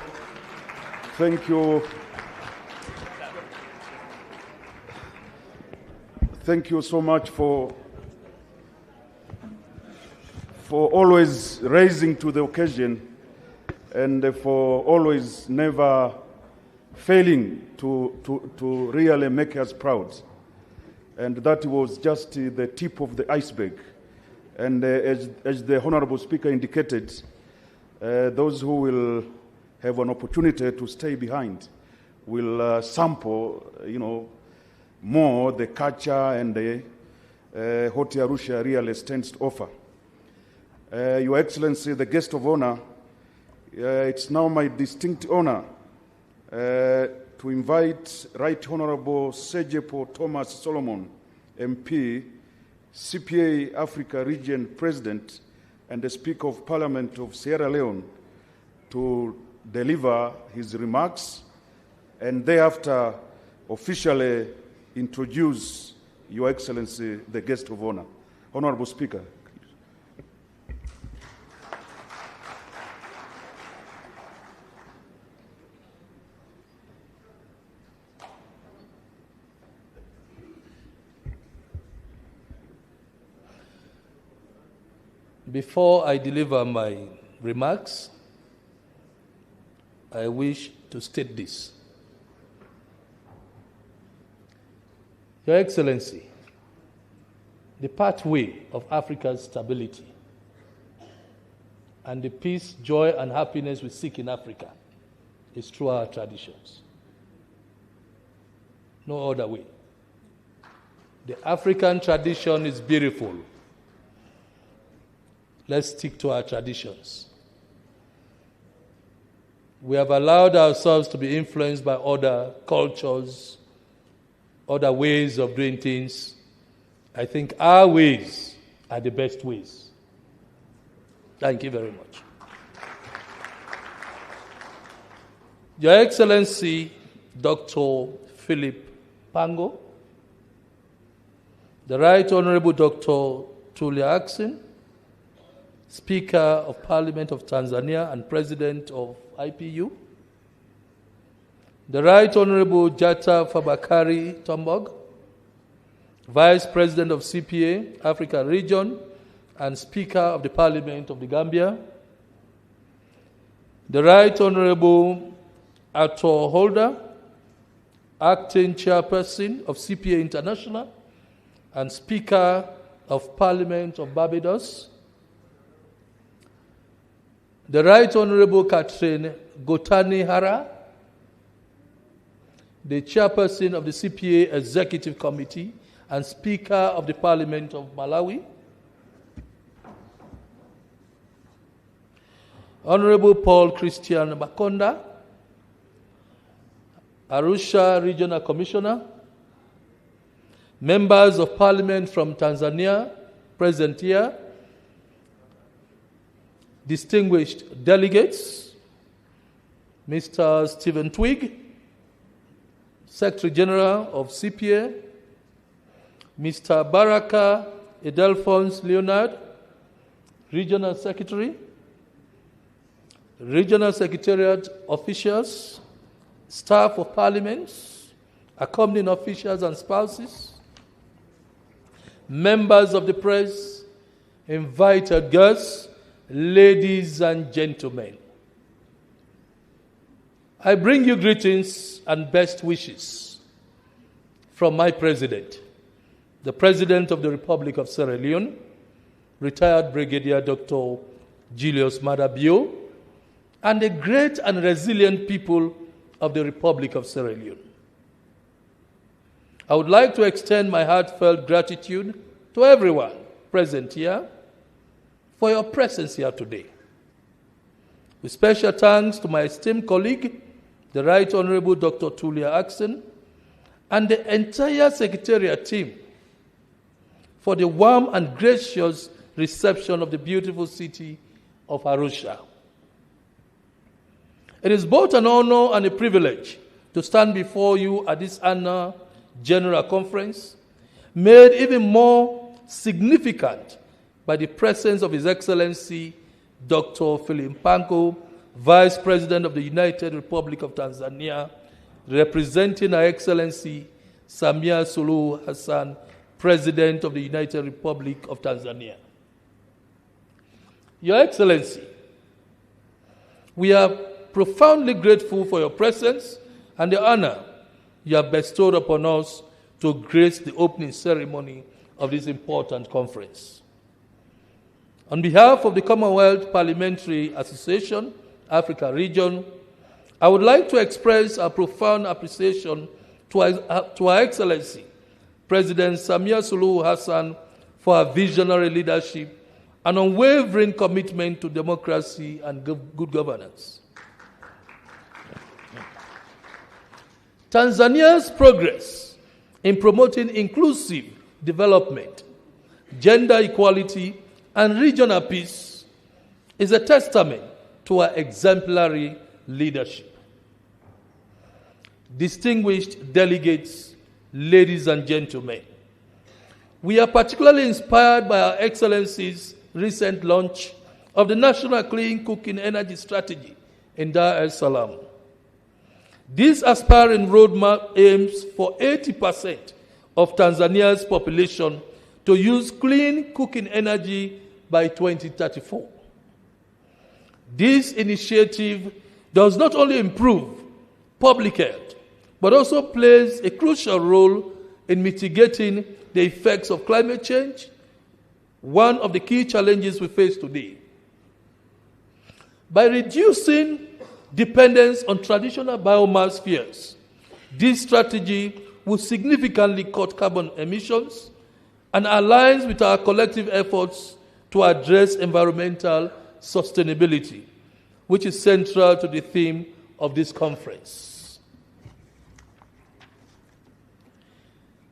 Thank you so much for always rising to the occasion and for always never failing to really make us proud. And that was just the tip of the iceberg. And as the Honorable Speaker indicated, those who will have an opportunity to stay behind will sample, more the culture and the what Arusha really stands to offer. Your Excellency, the guest of honor, it's now my distinct honor to invite Right Honorable Sejepo Thomas Solomon, MP, CPA Africa Region President, and the Speaker of Parliament of Sierra Leone to deliver his remarks and thereafter officially introduce Your Excellency, the guest of honor. Honorable Speaker. Before I deliver my remarks, I wish to state this. Your Excellency, the pathway of Africa's stability and the peace, joy, and happiness we seek in Africa is through our traditions. No other way. The African tradition is beautiful. Let's stick to our traditions. We have allowed ourselves to be influenced by other cultures, other ways of doing things. I think our ways are the best ways. Thank you very much. Your Excellency, Dr. Philip Mpango, the Right Honorable Dr. Tulia Ackson, Speaker of Parliament of Tanzania and President of IPU, the Right Honorable Jata Fabakari Tombog, Vice President of CPA, Africa Region, and Speaker of the Parliament of the Gambia, the Right Honorable Ato Holder, Acting Chairperson of CPA International, and Speaker of Parliament of Barbados, the Right Honorable Catherine Gotani Hara, the Chairperson of the CPA Executive Committee and Speaker of the Parliament of Malawi, Honorable Paul Christian Makonda, Arusha Regional Commissioner, members of Parliament from Tanzania present here, distinguished delegates, Mr. Stephen Twigg, Secretary General of CPA, Mr. Baraka Edelphonse Leonard, Regional Secretary, Regional Secretariat officials, staff of parliaments, accompanying officials and spouses, members of the press, invited guests, ladies and gentlemen. I bring you greetings and best wishes from my president, the President of the Republic of Sierra Leone, retired Brigadier Dr. Julius Maada Bio, and the great and resilient people of the Republic of Sierra Leone. I would like to extend my heartfelt gratitude to everyone present here for your presence here today. With special thanks to my esteemed colleague, the Right Honorable Dr. Tulia Axon, and the entire Secretariat team for the warm and gracious reception of the beautiful city of Arusha. It is both an honor and a privilege to stand before you at this annual General Conference, made even more significant by the presence of His Excellency Dr. Philip Mpango, Vice President of the United Republic of Tanzania, representing Her Excellency Samia Suluhu Hassan, President of the United Republic of Tanzania. Your Excellency, we are profoundly grateful for your presence and the honor you have bestowed upon us to grace the opening ceremony of this important conference. On behalf of the Commonwealth Parliamentary Association, Africa Region, I would like to express our profound appreciation to Her Excellency, President Samia Suluhu Hassan, for her visionary leadership and unwavering commitment to democracy and good governance. Tanzania's progress in promoting inclusive development, gender equality, and regional peace is a testament to her exemplary leadership. Distinguished delegates, ladies and gentlemen, we are particularly inspired by Her Excellency's recent launch of the National Clean Cooking Energy Strategy in Dar es Salaam. This aspiring roadmap aims for 80% of Tanzania's population to use clean cooking energy by 2034. This initiative does not only improve public health, but also plays a crucial role in mitigating the effects of climate change, one of the key challenges we face today. By reducing dependence on traditional biomass fuels, this strategy will significantly cut carbon emissions and aligns with our collective efforts to address environmental sustainability, which is central to the theme of this conference.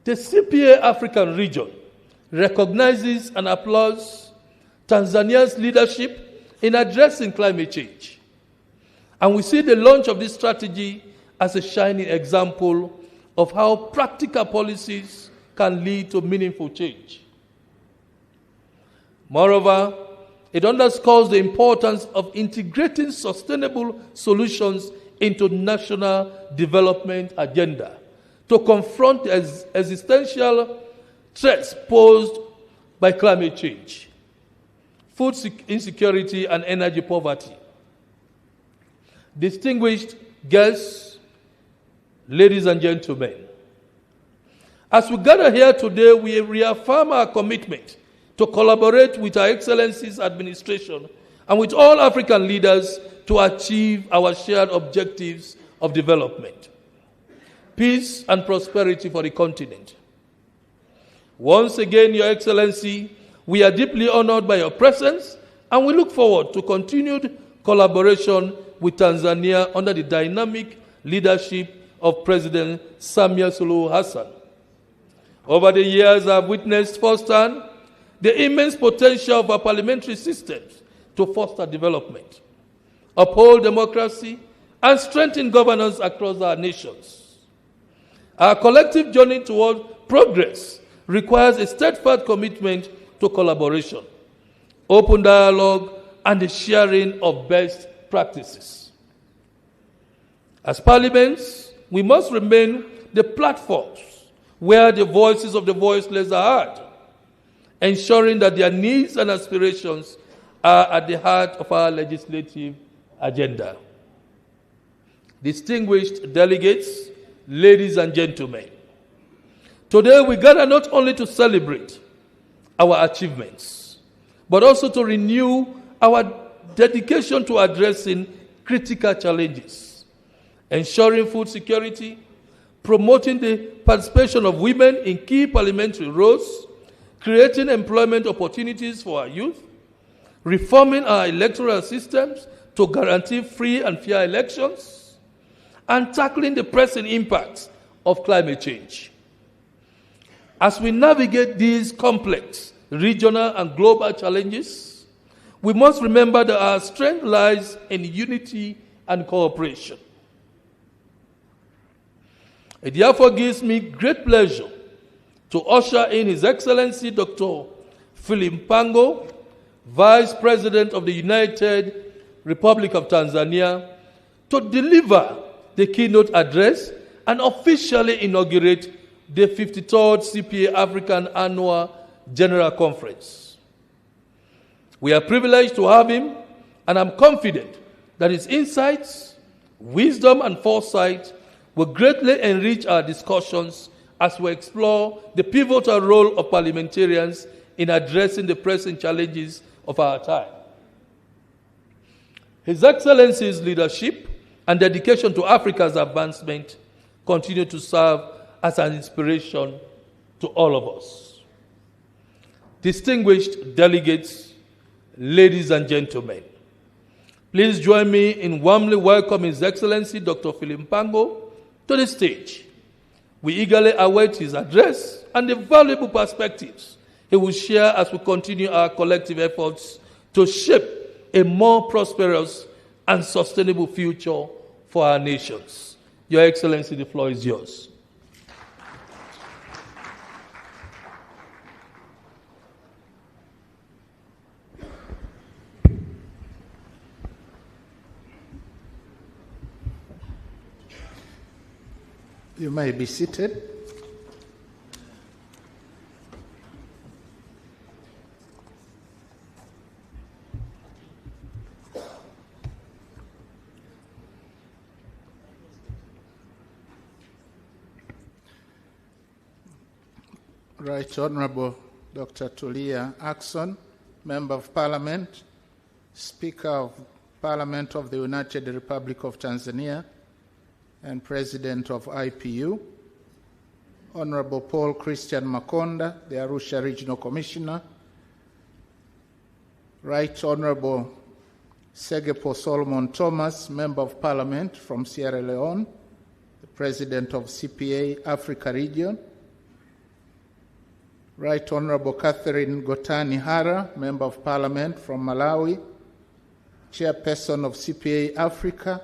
The CPA African region recognizes and applauds Tanzania's leadership in addressing climate change. And we see the launch of this strategy as a shining example of how practical policies can lead to meaningful change. Moreover, it underscores the importance of integrating sustainable solutions into national development agenda to confront the existential threats posed by climate change, food insecurity, and energy poverty. Distinguished guests, ladies and gentlemen, as we gather here today, we reaffirm our commitment to collaborate with Her Excellency's administration and with all African leaders to achieve our shared objectives of development, peace and prosperity for the continent. Once again, Your Excellency, we are deeply honored by your presence, and we look forward to continued collaboration with Tanzania under the dynamic leadership of President Samia Suluhu Hassan. Over the years, I've witnessed firsthand the immense potential of our parliamentary systems to foster development, uphold democracy, and strengthen governance across our nations. Our collective journey toward progress requires a steadfast commitment to collaboration, open dialogue, and the sharing of best practices. As parliaments, we must remain the platforms where the voices of the voiceless are heard, ensuring that their needs and aspirations are at the heart of our legislative agenda. Distinguished delegates, ladies and gentlemen, today we gather not only to celebrate our achievements, but also to renew our dedication to addressing critical challenges, ensuring food security, promoting the participation of women in key parliamentary roles, creating employment opportunities for our youth, reforming our electoral systems to guarantee free and fair elections, and tackling the pressing impacts of climate change. As we navigate these complex regional and global challenges, we must remember that our strength lies in unity and cooperation. It therefore gives me great pleasure to usher in His Excellency Dr. Philip Mpango, Vice President of the United Republic of Tanzania, to deliver the keynote address and officially inaugurate the 53rd CPA African Annual General Conference. We are privileged to have him, and I'm confident that his insights, wisdom, and foresight will greatly enrich our discussions as we explore the pivotal role of parliamentarians in addressing the pressing challenges of our time. His Excellency's leadership and dedication to Africa's advancement continue to serve as an inspiration to all of us. Distinguished delegates, ladies and gentlemen, please join me in warmly welcoming His Excellency Dr. Philip Mpango to the stage. We eagerly await his address and the valuable perspectives he will share as we continue our collective efforts to shape a more prosperous and sustainable future for our nations. Your Excellency, the floor is yours. You may be seated. Right Honorable Dr. Tulia Ackson, Member of Parliament, Speaker of Parliament of the United Republic of Tanzania, and President of IPU, Honorable Paul Christian Makonda, the Arusha Regional Commissioner, Right Honorable Segepo Solomon Thomas, Member of Parliament from Sierra Leone, the President of CPA Africa Region, Right Honorable Catherine Gotani Hara, Member of Parliament from Malawi, Chairperson of CPA Africa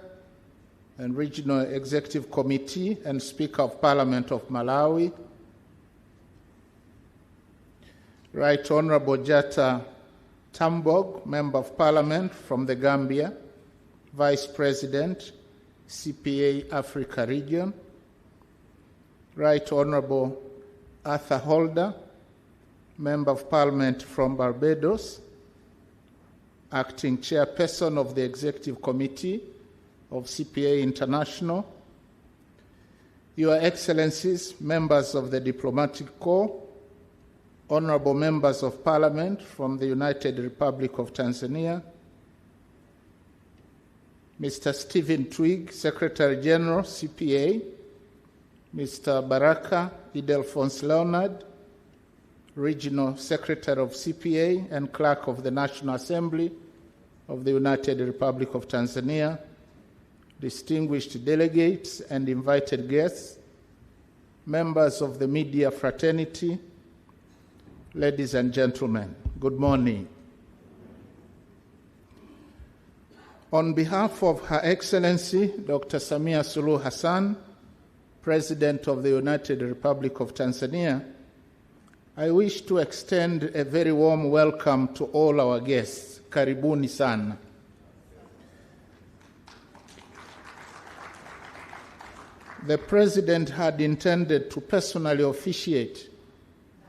and Regional Executive Committee and Speaker of Parliament of Malawi, Right Honorable Jata Tambog, Member of Parliament from the Gambia, Vice President, CPA Africa Region, Right Honorable Arthur Holder, Member of Parliament from Barbados, Acting Chairperson of the Executive Committee of CPA International, Your Excellencies, members of the Diplomatic Corps, Honorable Members of Parliament from the United Republic of Tanzania, Mr. Stephen Twigg, Secretary General, CPA, Mr. Baraka Idelphonse Leonard, Regional Secretary of CPA and Clerk of the National Assembly of the United Republic of Tanzania, distinguished delegates and invited guests, members of the media fraternity, ladies and gentlemen, good morning. On behalf of Her Excellency Dr. Samia Suluhu Hassan, President of the United Republic of Tanzania, I wish to extend a very warm welcome to all our guests. Karibuni sana. The President had intended to personally officiate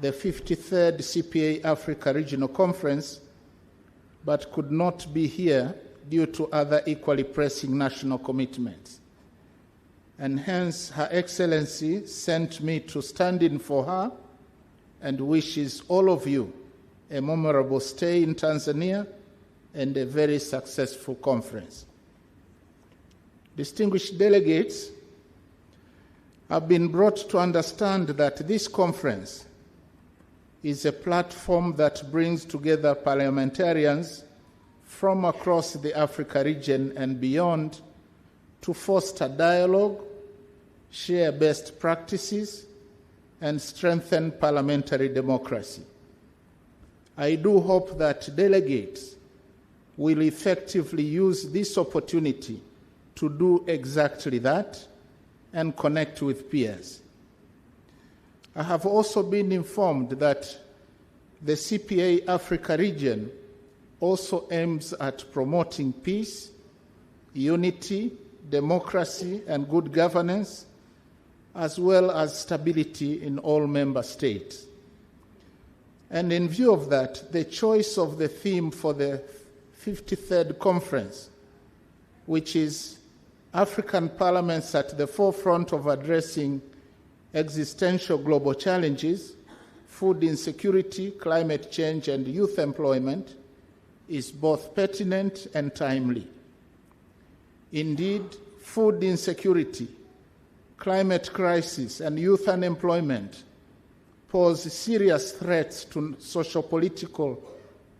the 53rd CPA Africa Regional Conference, but could not be here due to other equally pressing national commitments. And hence, Her Excellency sent me to stand in for her and wishes all of you a memorable stay in Tanzania and a very successful conference. Distinguished delegates, I've been brought to understand that this conference is a platform that brings together parliamentarians from across the Africa region and beyond to foster dialogue, share best practices, and strengthen parliamentary democracy. I do hope that delegates will effectively use this opportunity to do exactly that and connect with peers. I have also been informed that the CPA Africa region also aims at promoting peace, unity, democracy, and good governance, as well as stability in all member states. And in view of that, the choice of the theme for the 53rd conference, which is African parliaments at the forefront of addressing existential global challenges, food insecurity, climate change, and youth employment, is both pertinent and timely. Indeed, food insecurity, climate crisis, and youth unemployment pose serious threats to socio-political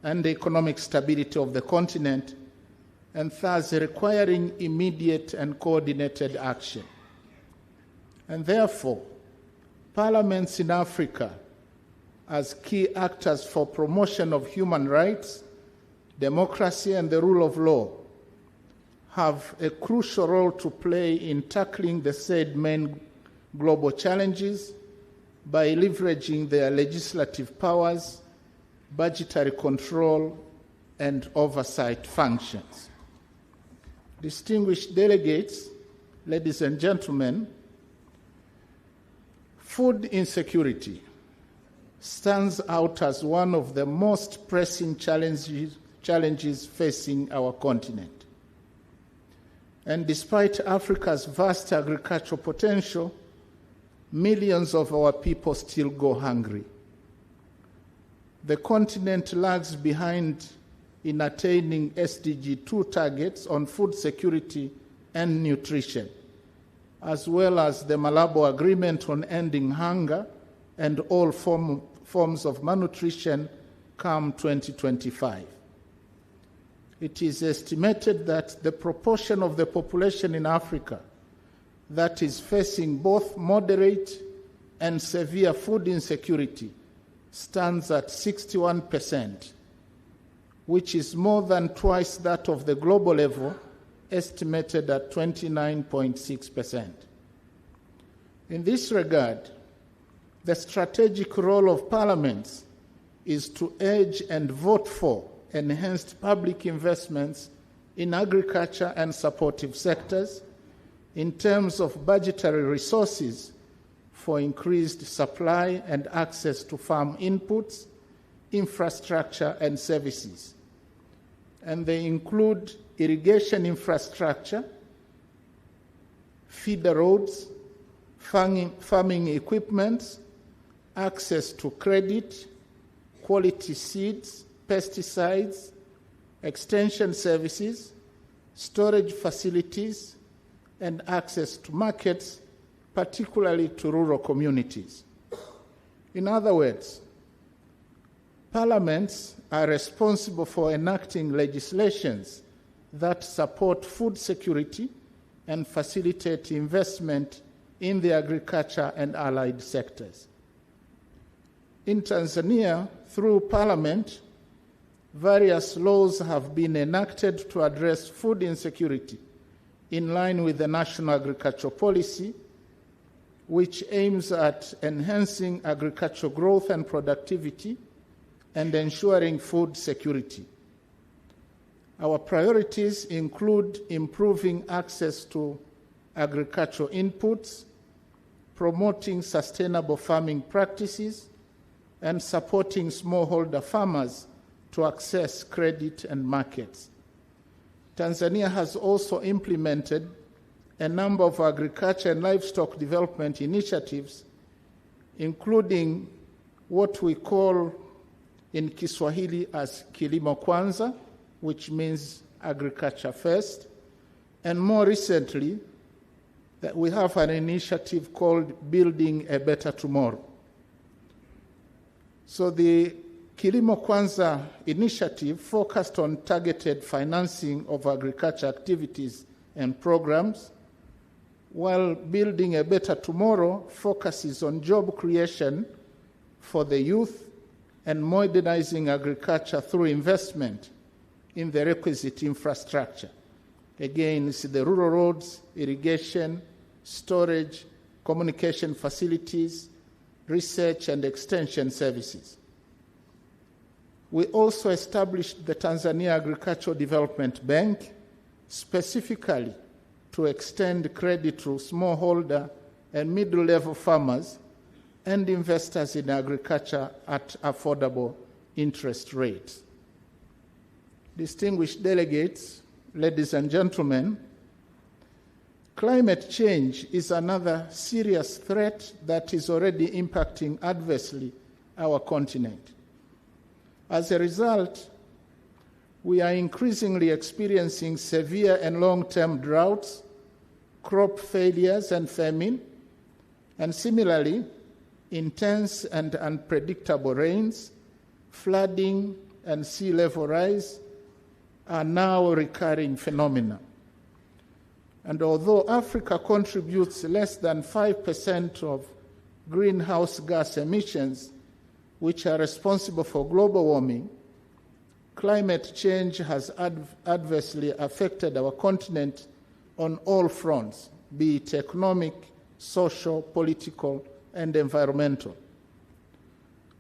and economic stability of the continent, and thus requiring immediate and coordinated action. And therefore, parliaments in Africa, as key actors for promotion of human rights, democracy, and the rule of law, have a crucial role to play in tackling the said main global challenges by leveraging their legislative powers, budgetary control, and oversight functions. Distinguished delegates, ladies and gentlemen, food insecurity stands out as one of the most pressing challenges facing our continent. And despite Africa's vast agricultural potential, millions of our people still go hungry. The continent lags behind in attaining SDG 2 targets on food security and nutrition, as well as the Malabo Agreement on ending hunger and all forms of malnutrition come 2025. It is estimated that the proportion of the population in Africa that is facing both moderate and severe food insecurity stands at 61%, which is more than twice that of the global level, estimated at 29.6%. In this regard, the strategic role of parliaments is to urge and vote for enhanced public investments in agriculture and supportive sectors in terms of budgetary resources for increased supply and access to farm inputs, infrastructure, and services. And they include irrigation infrastructure, feeder roads, farming equipment, access to credit, quality seeds, pesticides, extension services, storage facilities, and access to markets, particularly to rural communities. In other words, parliaments are responsible for enacting legislations that support food security and facilitate investment in the agriculture and allied sectors. In Tanzania, through Parliament, various laws have been enacted to address food insecurity in line with the National Agricultural Policy, which aims at enhancing agricultural growth and productivity and ensuring food security. Our priorities include improving access to agricultural inputs, promoting sustainable farming practices, and supporting smallholder farmers to access credit and markets. Tanzania has also implemented a number of agriculture and livestock development initiatives, including what we call in Kiswahili as Kilimo Kwanza, which means agriculture first, and more recently, that we have an initiative called Building a Better Tomorrow. So the Kilimo Kwanza initiative focused on targeted financing of agriculture activities and programs, while Building a Better Tomorrow focuses on job creation for the youth and modernizing agriculture through investment in the requisite infrastructure. Again, it's the rural roads, irrigation, storage, communication facilities, research and extension services. We also established the Tanzania Agricultural Development Bank specifically to extend credit to smallholder and middle-level farmers and investors in agriculture at affordable interest rates. Distinguished delegates, ladies and gentlemen, climate change is another serious threat that is already impacting adversely our continent. As a result, we are increasingly experiencing severe and long-term droughts, crop failures and famine, and similarly, intense and unpredictable rains, flooding, and sea level rise are now recurring phenomena. And although Africa contributes less than 5% of greenhouse gas emissions, which are responsible for global warming, climate change has adversely affected our continent on all fronts, be it economic, social, political, and environmental.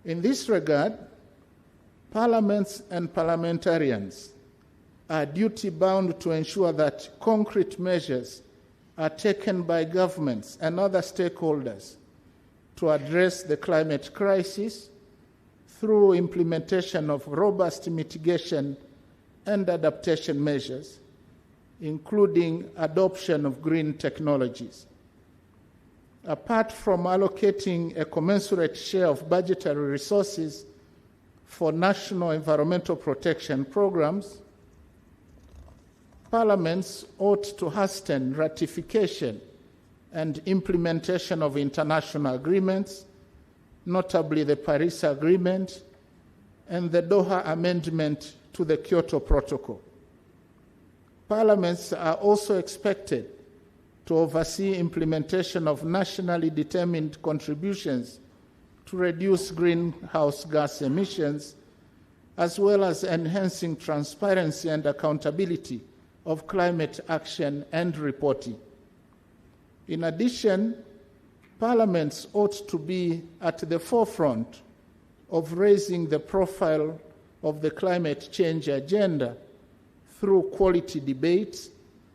In this regard, parliaments and parliamentarians are duty-bound to ensure that concrete measures are taken by governments and other stakeholders to address the climate crisis through implementation of robust mitigation and adaptation measures, including adoption of green technologies. Apart from allocating a commensurate share of budgetary resources for national environmental protection programs, parliaments ought to hasten ratification and implementation of international agreements, notably the Paris Agreement and the Doha Amendment to the Kyoto Protocol. Parliaments are also expected to oversee implementation of nationally determined contributions to reduce greenhouse gas emissions, as well as enhancing transparency and accountability of climate action and reporting. In addition, parliaments ought to be at the forefront of raising the profile of the climate change agenda through quality debates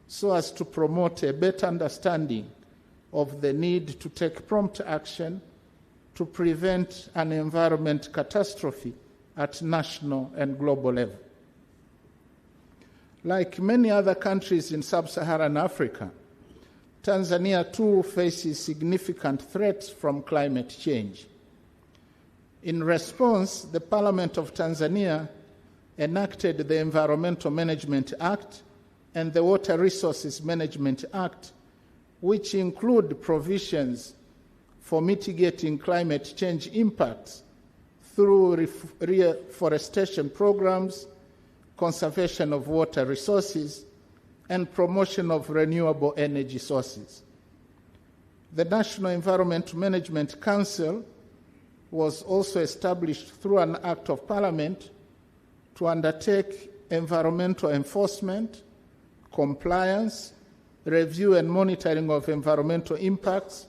so as to promote a better understanding of the need to take prompt action to prevent an environment catastrophe at national and global level. Like many other countries in sub-Saharan Africa, Tanzania too faces significant threats from climate change. In response, the Parliament of Tanzania enacted the Environmental Management Act and the Water Resources Management Act, which include provisions for mitigating climate change impacts through reforestation programs, conservation of water resources, and promotion of renewable energy sources. The National Environment Management Council was also established through an Act of Parliament to undertake environmental enforcement, compliance, review and monitoring of environmental impacts,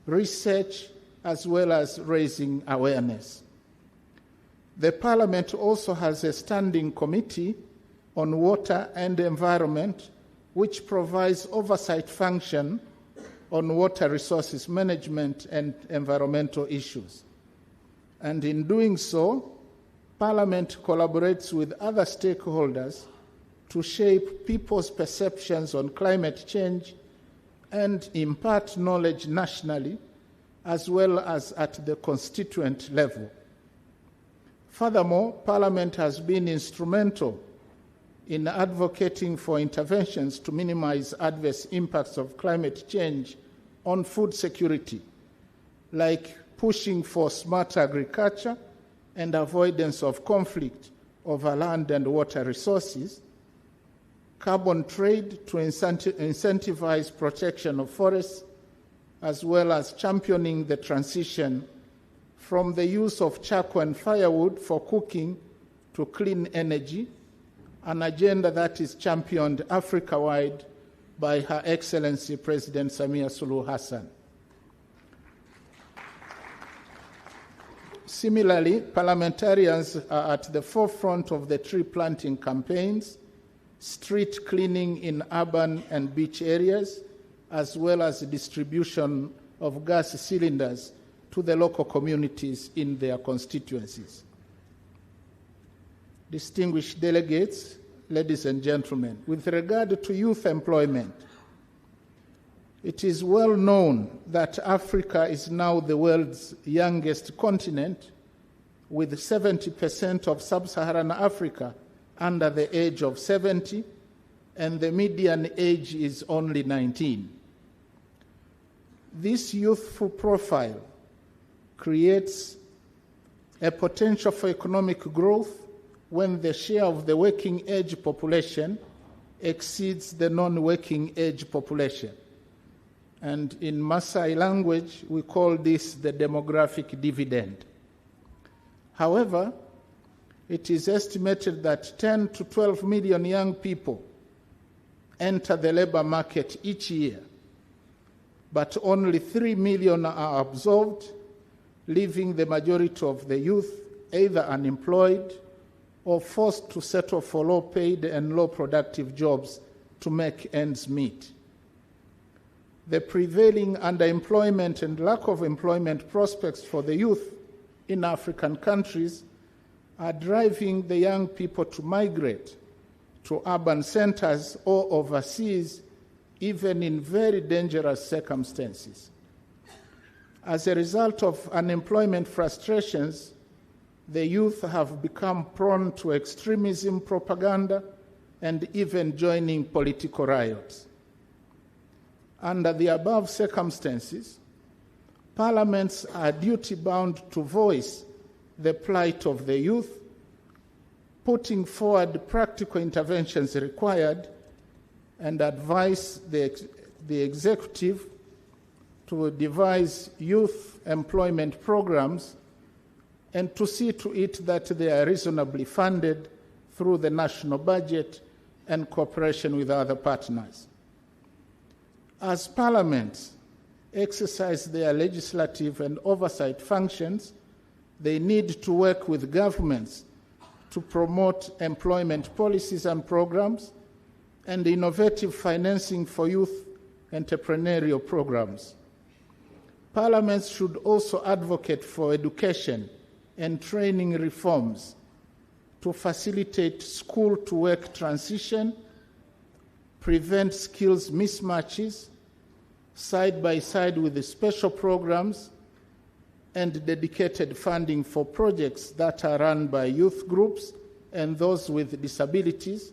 research, as well as raising awareness. The Parliament also has a standing committee on water and environment, which provides oversight function on water resources management and environmental issues. And in doing so, Parliament collaborates with other stakeholders to shape people's perceptions on climate change and impart knowledge nationally as well as at the constituent level. Furthermore, Parliament has been instrumental in advocating for interventions to minimize adverse impacts of climate change on food security, like pushing for smart agriculture and avoidance of conflict over land and water resources, carbon trade to incentivize protection of forests, as well as championing the transition from the use of charcoal and firewood for cooking to clean energy, an agenda that is championed Africa-wide by Her Excellency President Samia Suluhu Hassan. Similarly, parliamentarians are at the forefront of the tree planting campaigns, street cleaning in urban and beach areas, as well as the distribution of gas cylinders to the local communities in their constituencies. Distinguished delegates, ladies and gentlemen, with regard to youth employment, it is well known that Africa is now the world's youngest continent, with 70% of sub-Saharan Africa under the age of 70, and the median age is only 19. This youthful profile creates a potential for economic growth when the share of the working age population exceeds the non-working age population. And in Maasai language, we call this the demographic dividend. However, it is estimated that 10 to 12 million young people enter the labor market each year, but only 3 million are absorbed, leaving the majority of the youth either unemployed or forced to settle for low-paid and low-productive jobs to make ends meet. The prevailing underemployment and lack of employment prospects for the youth in African countries are driving the young people to migrate to urban centers or overseas, even in very dangerous circumstances. As a result of unemployment frustrations, the youth have become prone to extremism propaganda and even joining political riots. Under the above circumstances, parliaments are duty-bound to voice the plight of the youth, putting forward practical interventions required, and advise the executive to devise youth employment programs and to see to it that they are reasonably funded through the national budget and cooperation with other partners. As parliaments exercise their legislative and oversight functions, they need to work with governments to promote employment policies and programs and innovative financing for youth entrepreneurial programs. Parliaments should also advocate for education and training reforms to facilitate school-to-work transition, prevent skills mismatches, side by side with the special programs and dedicated funding for projects that are run by youth groups and those with disabilities,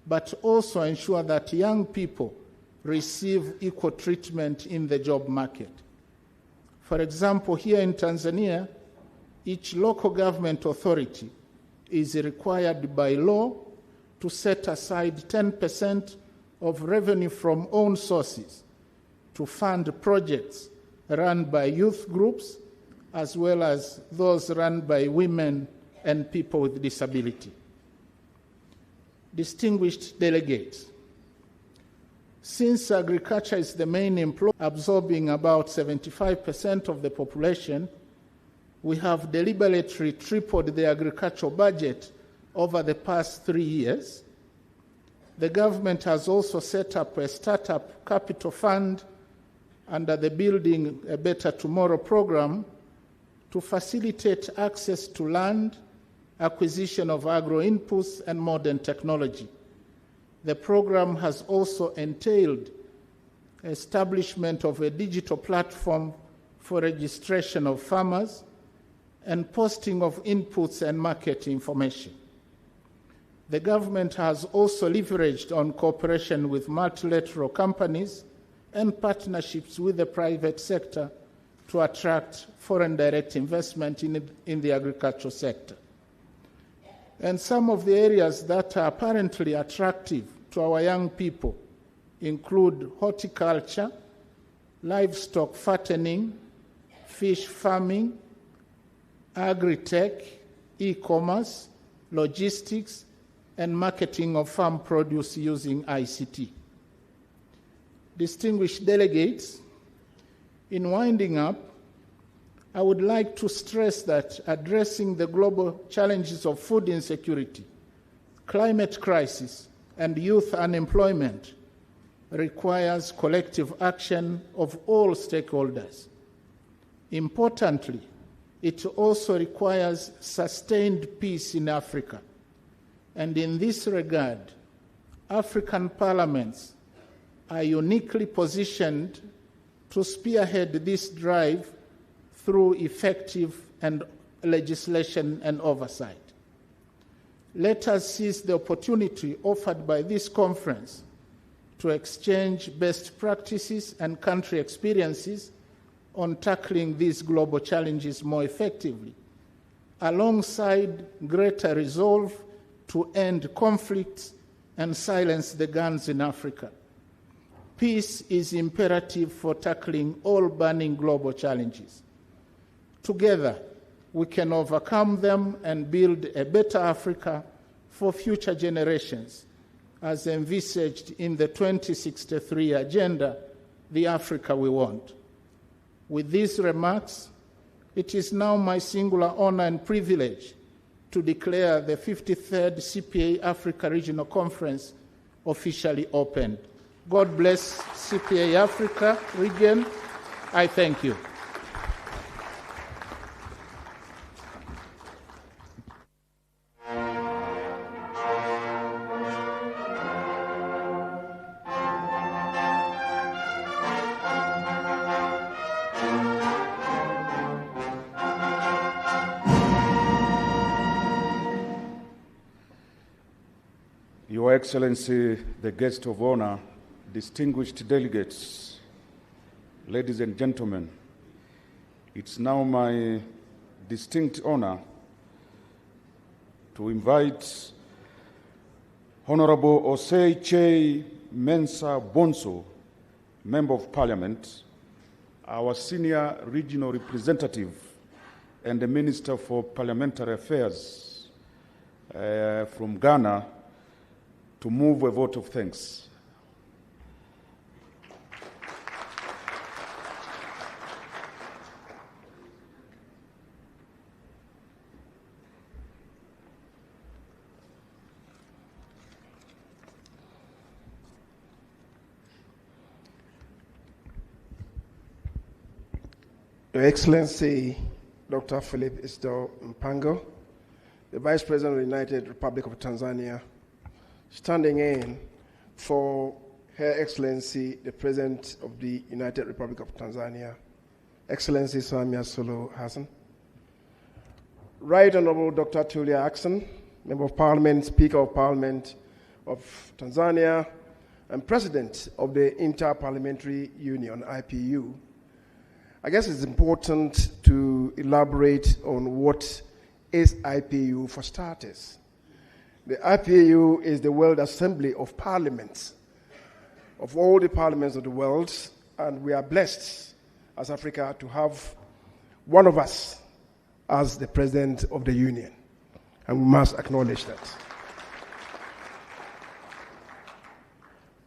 but also ensure that young people receive equal treatment in the job market. For example, here in Tanzania, each local government authority is required by law to set aside 10% of revenue from own sources to fund projects run by youth groups as well as those run by women and people with disability. Distinguished delegates, since agriculture is the main employer, absorbing about 75% of the population, we have deliberately tripled the agricultural budget over the past 3 years. The government has also set up a startup capital fund under the Building a Better Tomorrow program to facilitate access to land, acquisition of agro-inputs, and modern technology. The program has also entailed establishment of a digital platform for registration of farmers and posting of inputs and market information. The government has also leveraged on cooperation with multilateral companies and partnerships with the private sector to attract foreign direct investment in the agricultural sector. And some of the areas that are apparently attractive to our young people include horticulture, livestock fattening, fish farming, agri-tech, e-commerce, logistics, and marketing of farm produce using ICT. Distinguished delegates, in winding up, I would like to stress that addressing the global challenges of food insecurity, climate crisis, and youth unemployment requires collective action of all stakeholders. Importantly, it also requires sustained peace in Africa. And in this regard, African parliaments are uniquely positioned to spearhead this drive through effective and legislation and oversight. Let us seize the opportunity offered by this conference to exchange best practices and country experiences on tackling these global challenges more effectively, alongside greater resolve to end conflicts and silence the guns in Africa. Peace is imperative for tackling all burning global challenges. Together, we can overcome them and build a better Africa for future generations, as envisaged in the 2063 agenda, the Africa we want. With these remarks, it is now my singular honor and privilege to declare the 53rd CPA Africa Regional Conference officially opened. God bless CPA Africa region. I thank you. Your Excellency, the guest of honor, distinguished delegates, ladies and gentlemen, it's now my distinct honor to invite Honorable Osei Che Mensa Bonso, Member of Parliament, our senior regional representative and the Minister for Parliamentary Affairs from Ghana, to move a vote of thanks. Your Excellency, Dr. Philip Isidore Mpango, the Vice President of the United Republic of Tanzania, standing in for Her Excellency, the President of the United Republic of Tanzania, Excellency Samia Suluhu Hassan. Right Honorable Dr. Tulia Ackson, Member of Parliament, Speaker of Parliament of Tanzania, and President of the Inter-Parliamentary Union, IPU. I guess it's important to elaborate on what is IPU for starters. The IPU is the World Assembly of Parliaments, of all the parliaments of the world, and we are blessed as Africa to have one of us as the President of the Union, and we must acknowledge that.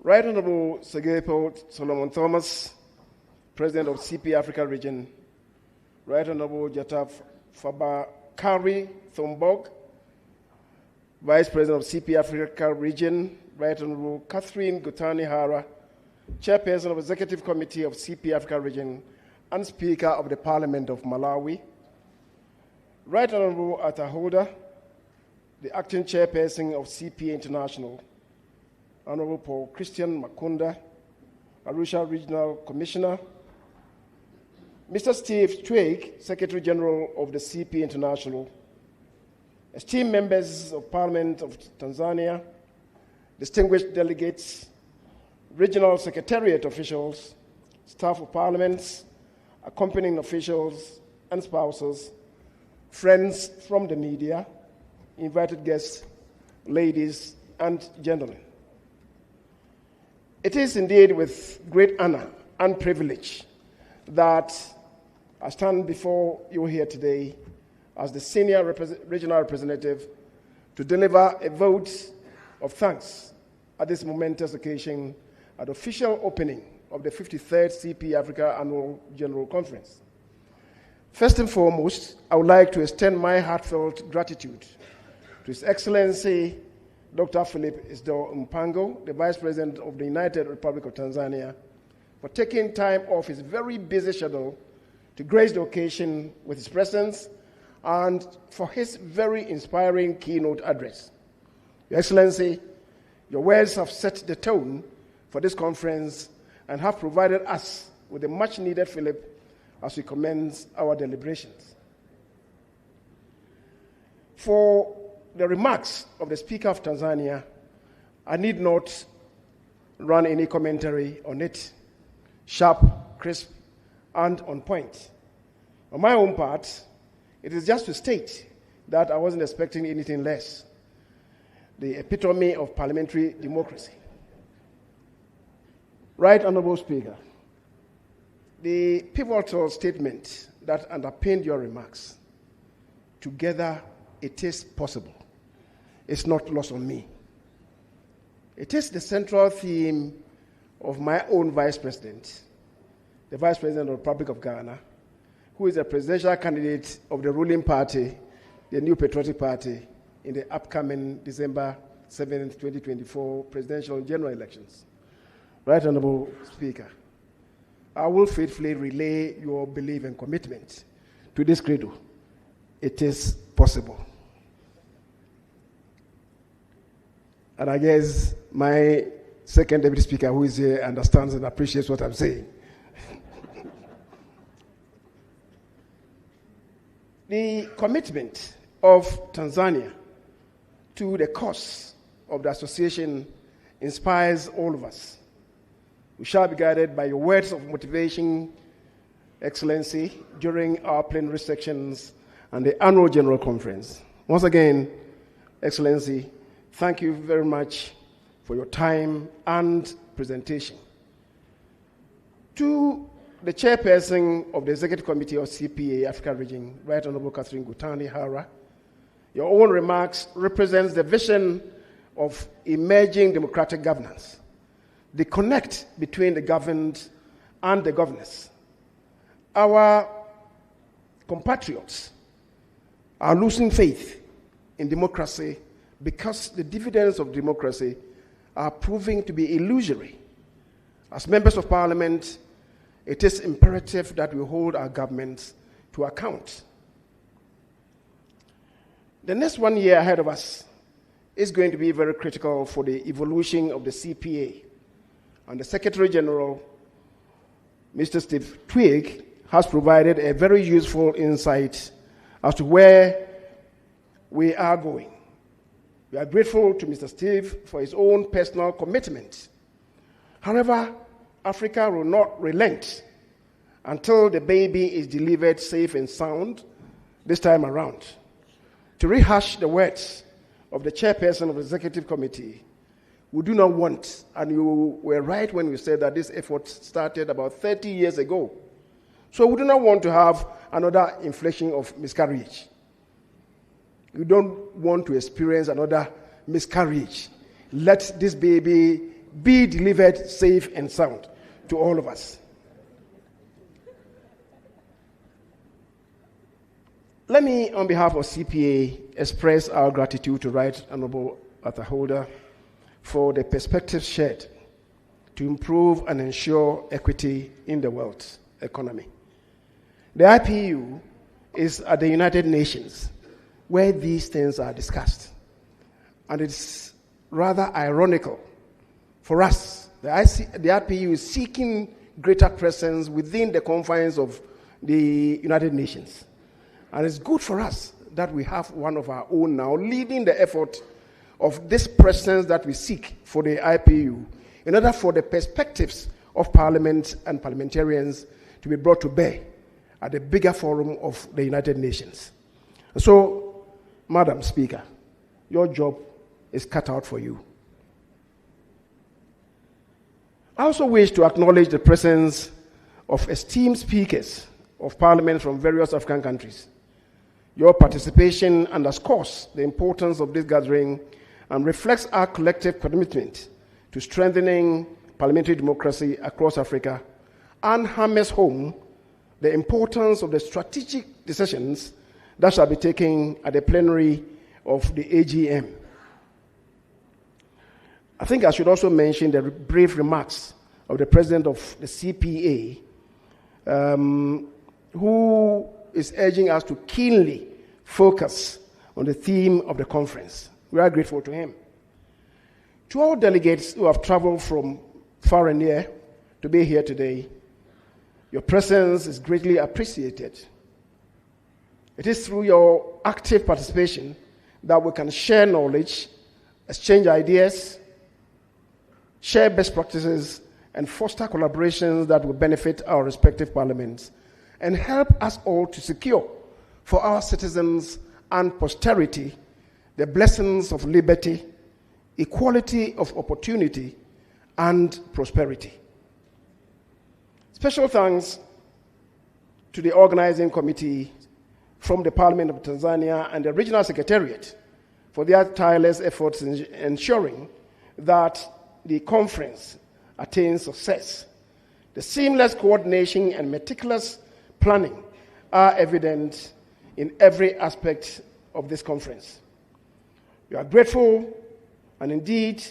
Right Honorable Segepo Solomon Thomas, President of CP Africa Region, Right Honorable Jataf Fabakari Thomborg, Vice President of CP Africa Region, Right Honorable Catherine Gutani Hara, Chairperson of Executive Committee of CP Africa Region and Speaker of the Parliament of Malawi, Right Honorable Atta Holder, the Acting Chairperson of CPA International, Honorable Paul Christian Makunda, Arusha Regional Commissioner, Mr. Steve Twigg, Secretary General of the CP International, esteemed members of Parliament of Tanzania, distinguished delegates, regional secretariat officials, staff of parliaments, accompanying officials and spouses, friends from the media, invited guests, ladies and gentlemen. It is indeed with great honor and privilege that I stand before you here today as the senior regional representative to deliver a vote of thanks at this momentous occasion at the official opening of the 53rd CP Africa Annual General Conference. First and foremost, I would like to extend my heartfelt gratitude to His Excellency Dr. Philip Isdor Mpango, the Vice President of the United Republic of Tanzania, for taking time off his very busy schedule to grace the occasion with his presence and for his very inspiring keynote address. Your Excellency, your words have set the tone for this conference and have provided us with a much-needed fillip as we commence our deliberations. For the remarks of the Speaker of Tanzania, I need not run any commentary on it. Sharp, crisp, and on point. On my own part, it is just to state that I wasn't expecting anything less. The epitome of parliamentary democracy. Right Honorable Speaker, the pivotal statement that underpinned your remarks, together it is possible, it's not lost on me. It is the central theme of my own Vice President, the Vice President of the Republic of Ghana, who is a presidential candidate of the ruling party, the New Patriotic Party, in the upcoming December 7th, 2024 presidential and general elections. Right Honorable Speaker, I will faithfully relay your belief and commitment to this credo. It is possible. And I guess my second Deputy Speaker, who is here, understands and appreciates what I'm saying. The commitment of Tanzania to the cause of the association inspires all of us. We shall be guided by your words of motivation, Excellency, during our plenary sections and the annual General Conference. Once again, Excellency, thank you very much for your time and presentation. To the Chairperson of the Executive Committee of CPA Africa Region, Right Honorable Catherine Gutani Hara, your own remarks represents the vision of emerging democratic governance, the connect between the governed and the governors. Our compatriots are losing faith in democracy because the dividends of democracy are proving to be illusory. As members of parliament, it is imperative that we hold our governments to account. The next 1 year ahead of us is going to be very critical for the evolution of the CPA. And the Secretary General, Mr. Steve Twigg, has provided a very useful insight as to where we are going. We are grateful to Mr. Steve for his own personal commitment. However, Africa will not relent until the baby is delivered safe and sound this time around. To rehash the words of the Chairperson of the Executive Committee, We do not want, and you were right when you said that this effort started about 30 years ago. So we do not want to have another inflation of miscarriage. We don't want to experience another miscarriage. Let this baby be delivered safe and sound to all of us. Let me, on behalf of CPA, express our gratitude to Right Honorable Arthur Holder for the perspectives shared to improve and ensure equity in the world economy. The IPU is at the United Nations where these things are discussed. And it's rather ironical for us. The IPU is seeking greater presence within the confines of the United Nations. And it's good for us that we have one of our own now leading the effort of this presence that we seek for the IPU in order for the perspectives of Parliament and parliamentarians to be brought to bear at the bigger forum of the United Nations. So, Madam Speaker, your job is cut out for you. I also wish to acknowledge the presence of esteemed speakers of Parliament from various African countries. Your participation underscores the importance of this gathering and reflects our collective commitment to strengthening parliamentary democracy across Africa and hammers home the importance of the strategic decisions that shall be taken at the plenary of the AGM. I think I should also mention the brief remarks of the president of the CPA, who is urging us to keenly focus on the theme of the conference. We are grateful to him. To all delegates who have traveled from far and near to be here today, your presence is greatly appreciated. It is through your active participation that we can share knowledge, exchange ideas, share best practices, and foster collaborations that will benefit our respective parliaments and help us all to secure for our citizens and posterity the blessings of liberty, equality of opportunity, and prosperity. Special thanks to the organizing committee from the Parliament of Tanzania and the Regional Secretariat for their tireless efforts in ensuring that the conference attains success. The seamless coordination and meticulous planning are evident in every aspect of this conference. We are grateful and indeed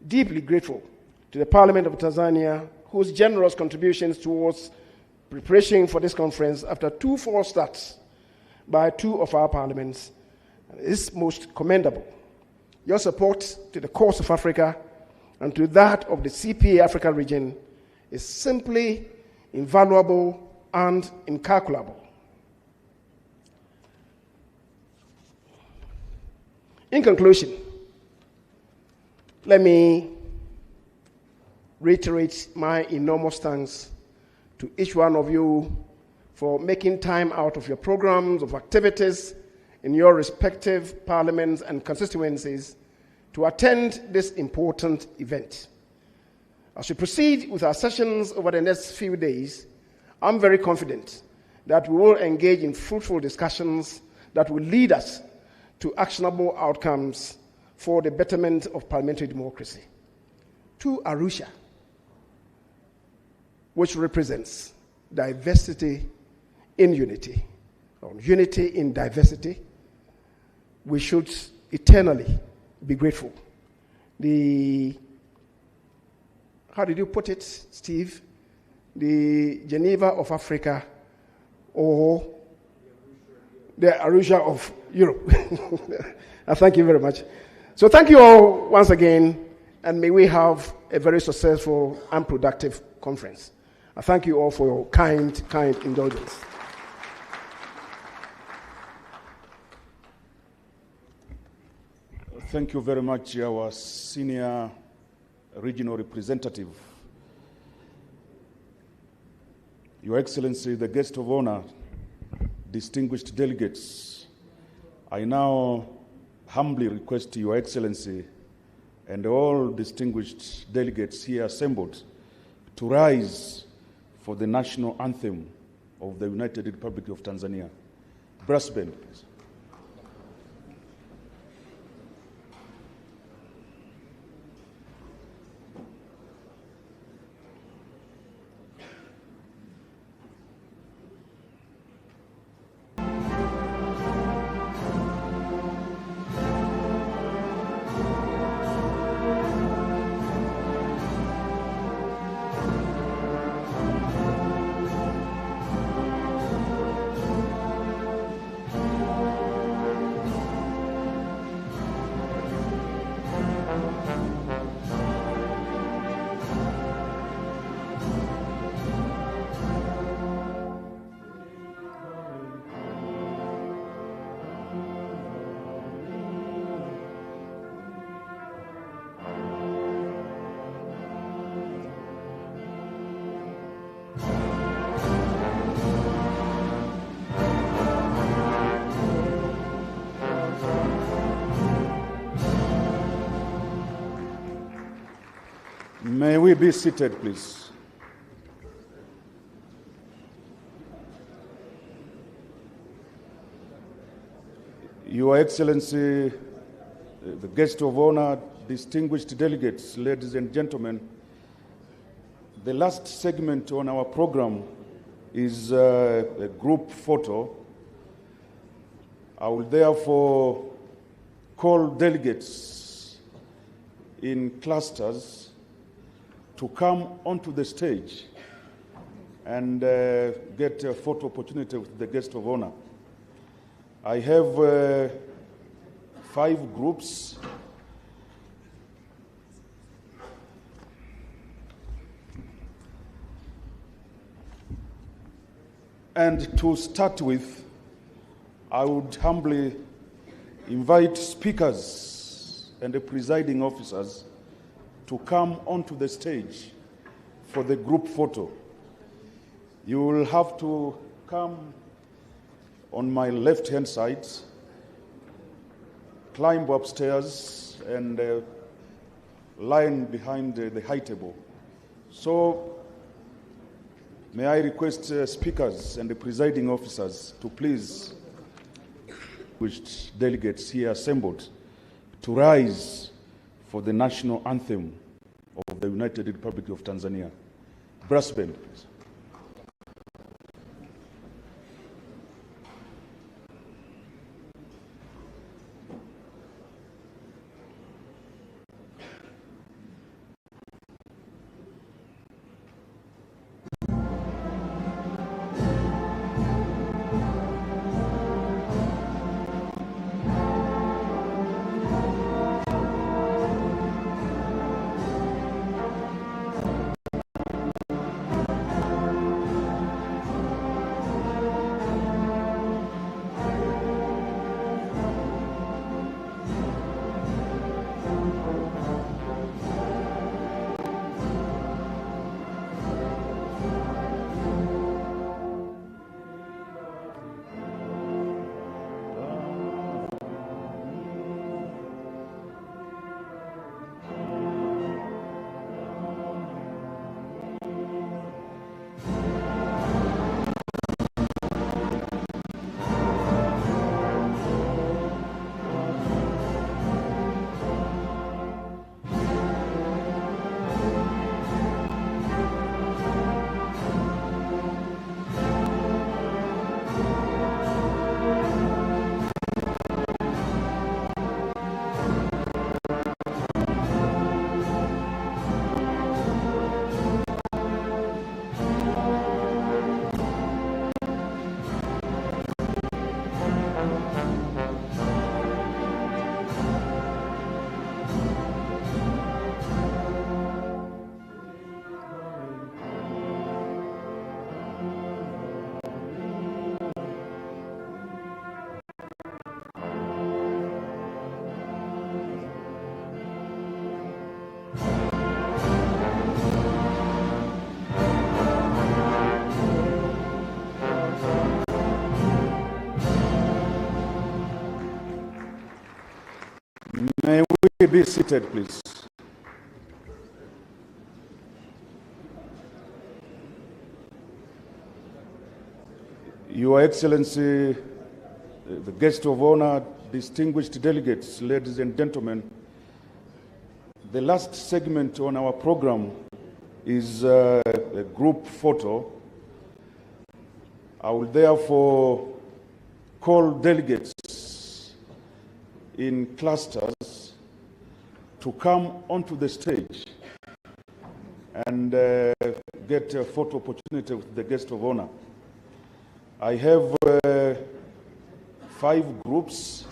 deeply grateful to the Parliament of Tanzania, whose generous contributions towards preparation for this conference after 2 false starts by 2 of our parliaments is most commendable. Your support to the cause of Africa and to that of the CPA Africa region is simply invaluable and incalculable. In conclusion, let me reiterate my enormous thanks to each one of you for making time out of your programs, of activities in your respective parliaments and constituencies to attend this important event. As we proceed with our sessions over the next few days, I'm very confident that we will engage in fruitful discussions that will lead us to actionable outcomes for the betterment of parliamentary democracy. To Arusha, which represents diversity in unity, or unity in diversity, we should eternally be grateful. How did you put it, Steve? The Geneva of Africa, or the Arusha of Europe. Thank you very much. So thank you all once again, and may we have a very successful and productive conference. I thank you all for your kind indulgence. Thank you very much, our senior regional representative. Your Excellency, the guest of honor, distinguished delegates, I now humbly request Your Excellency and all distinguished delegates here assembled to rise for the national anthem of the United Republic of Tanzania. Brass band, please. May we be seated, please? Your Excellency, the guest of honor, distinguished delegates, ladies and gentlemen, the last segment on our program is a group photo. I will therefore call delegates in clusters to come onto the stage and get a photo opportunity with the guest of honor. I have 5 groups. And to start with, I would humbly invite speakers and the presiding officers to come onto the stage for the group photo. You will have to come on my left-hand side, climb upstairs, and line behind the high table. So, may I request speakers and the presiding officers to please, which delegates here assembled, to rise for the national anthem of the United Republic of Tanzania. Brass band, please. May we be seated, please? Your Excellency, the guest of honor, distinguished delegates, ladies and gentlemen, the last segment on our program is a group photo. I will therefore call delegates in clusters to come onto the stage and get a photo opportunity with the guest of honor. I have 5 groups.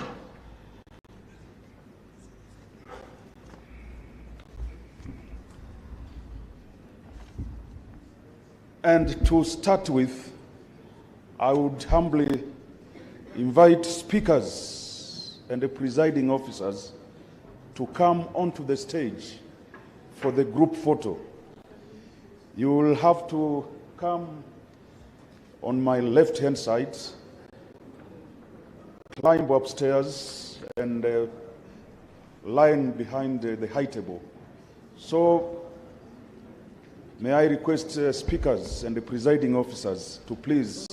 And to start with, I would humbly invite speakers and the presiding officers to come onto the stage for the group photo. You will have to come on my left-hand side, climb upstairs, and line behind the high table. So, may I request speakers and the presiding officers to please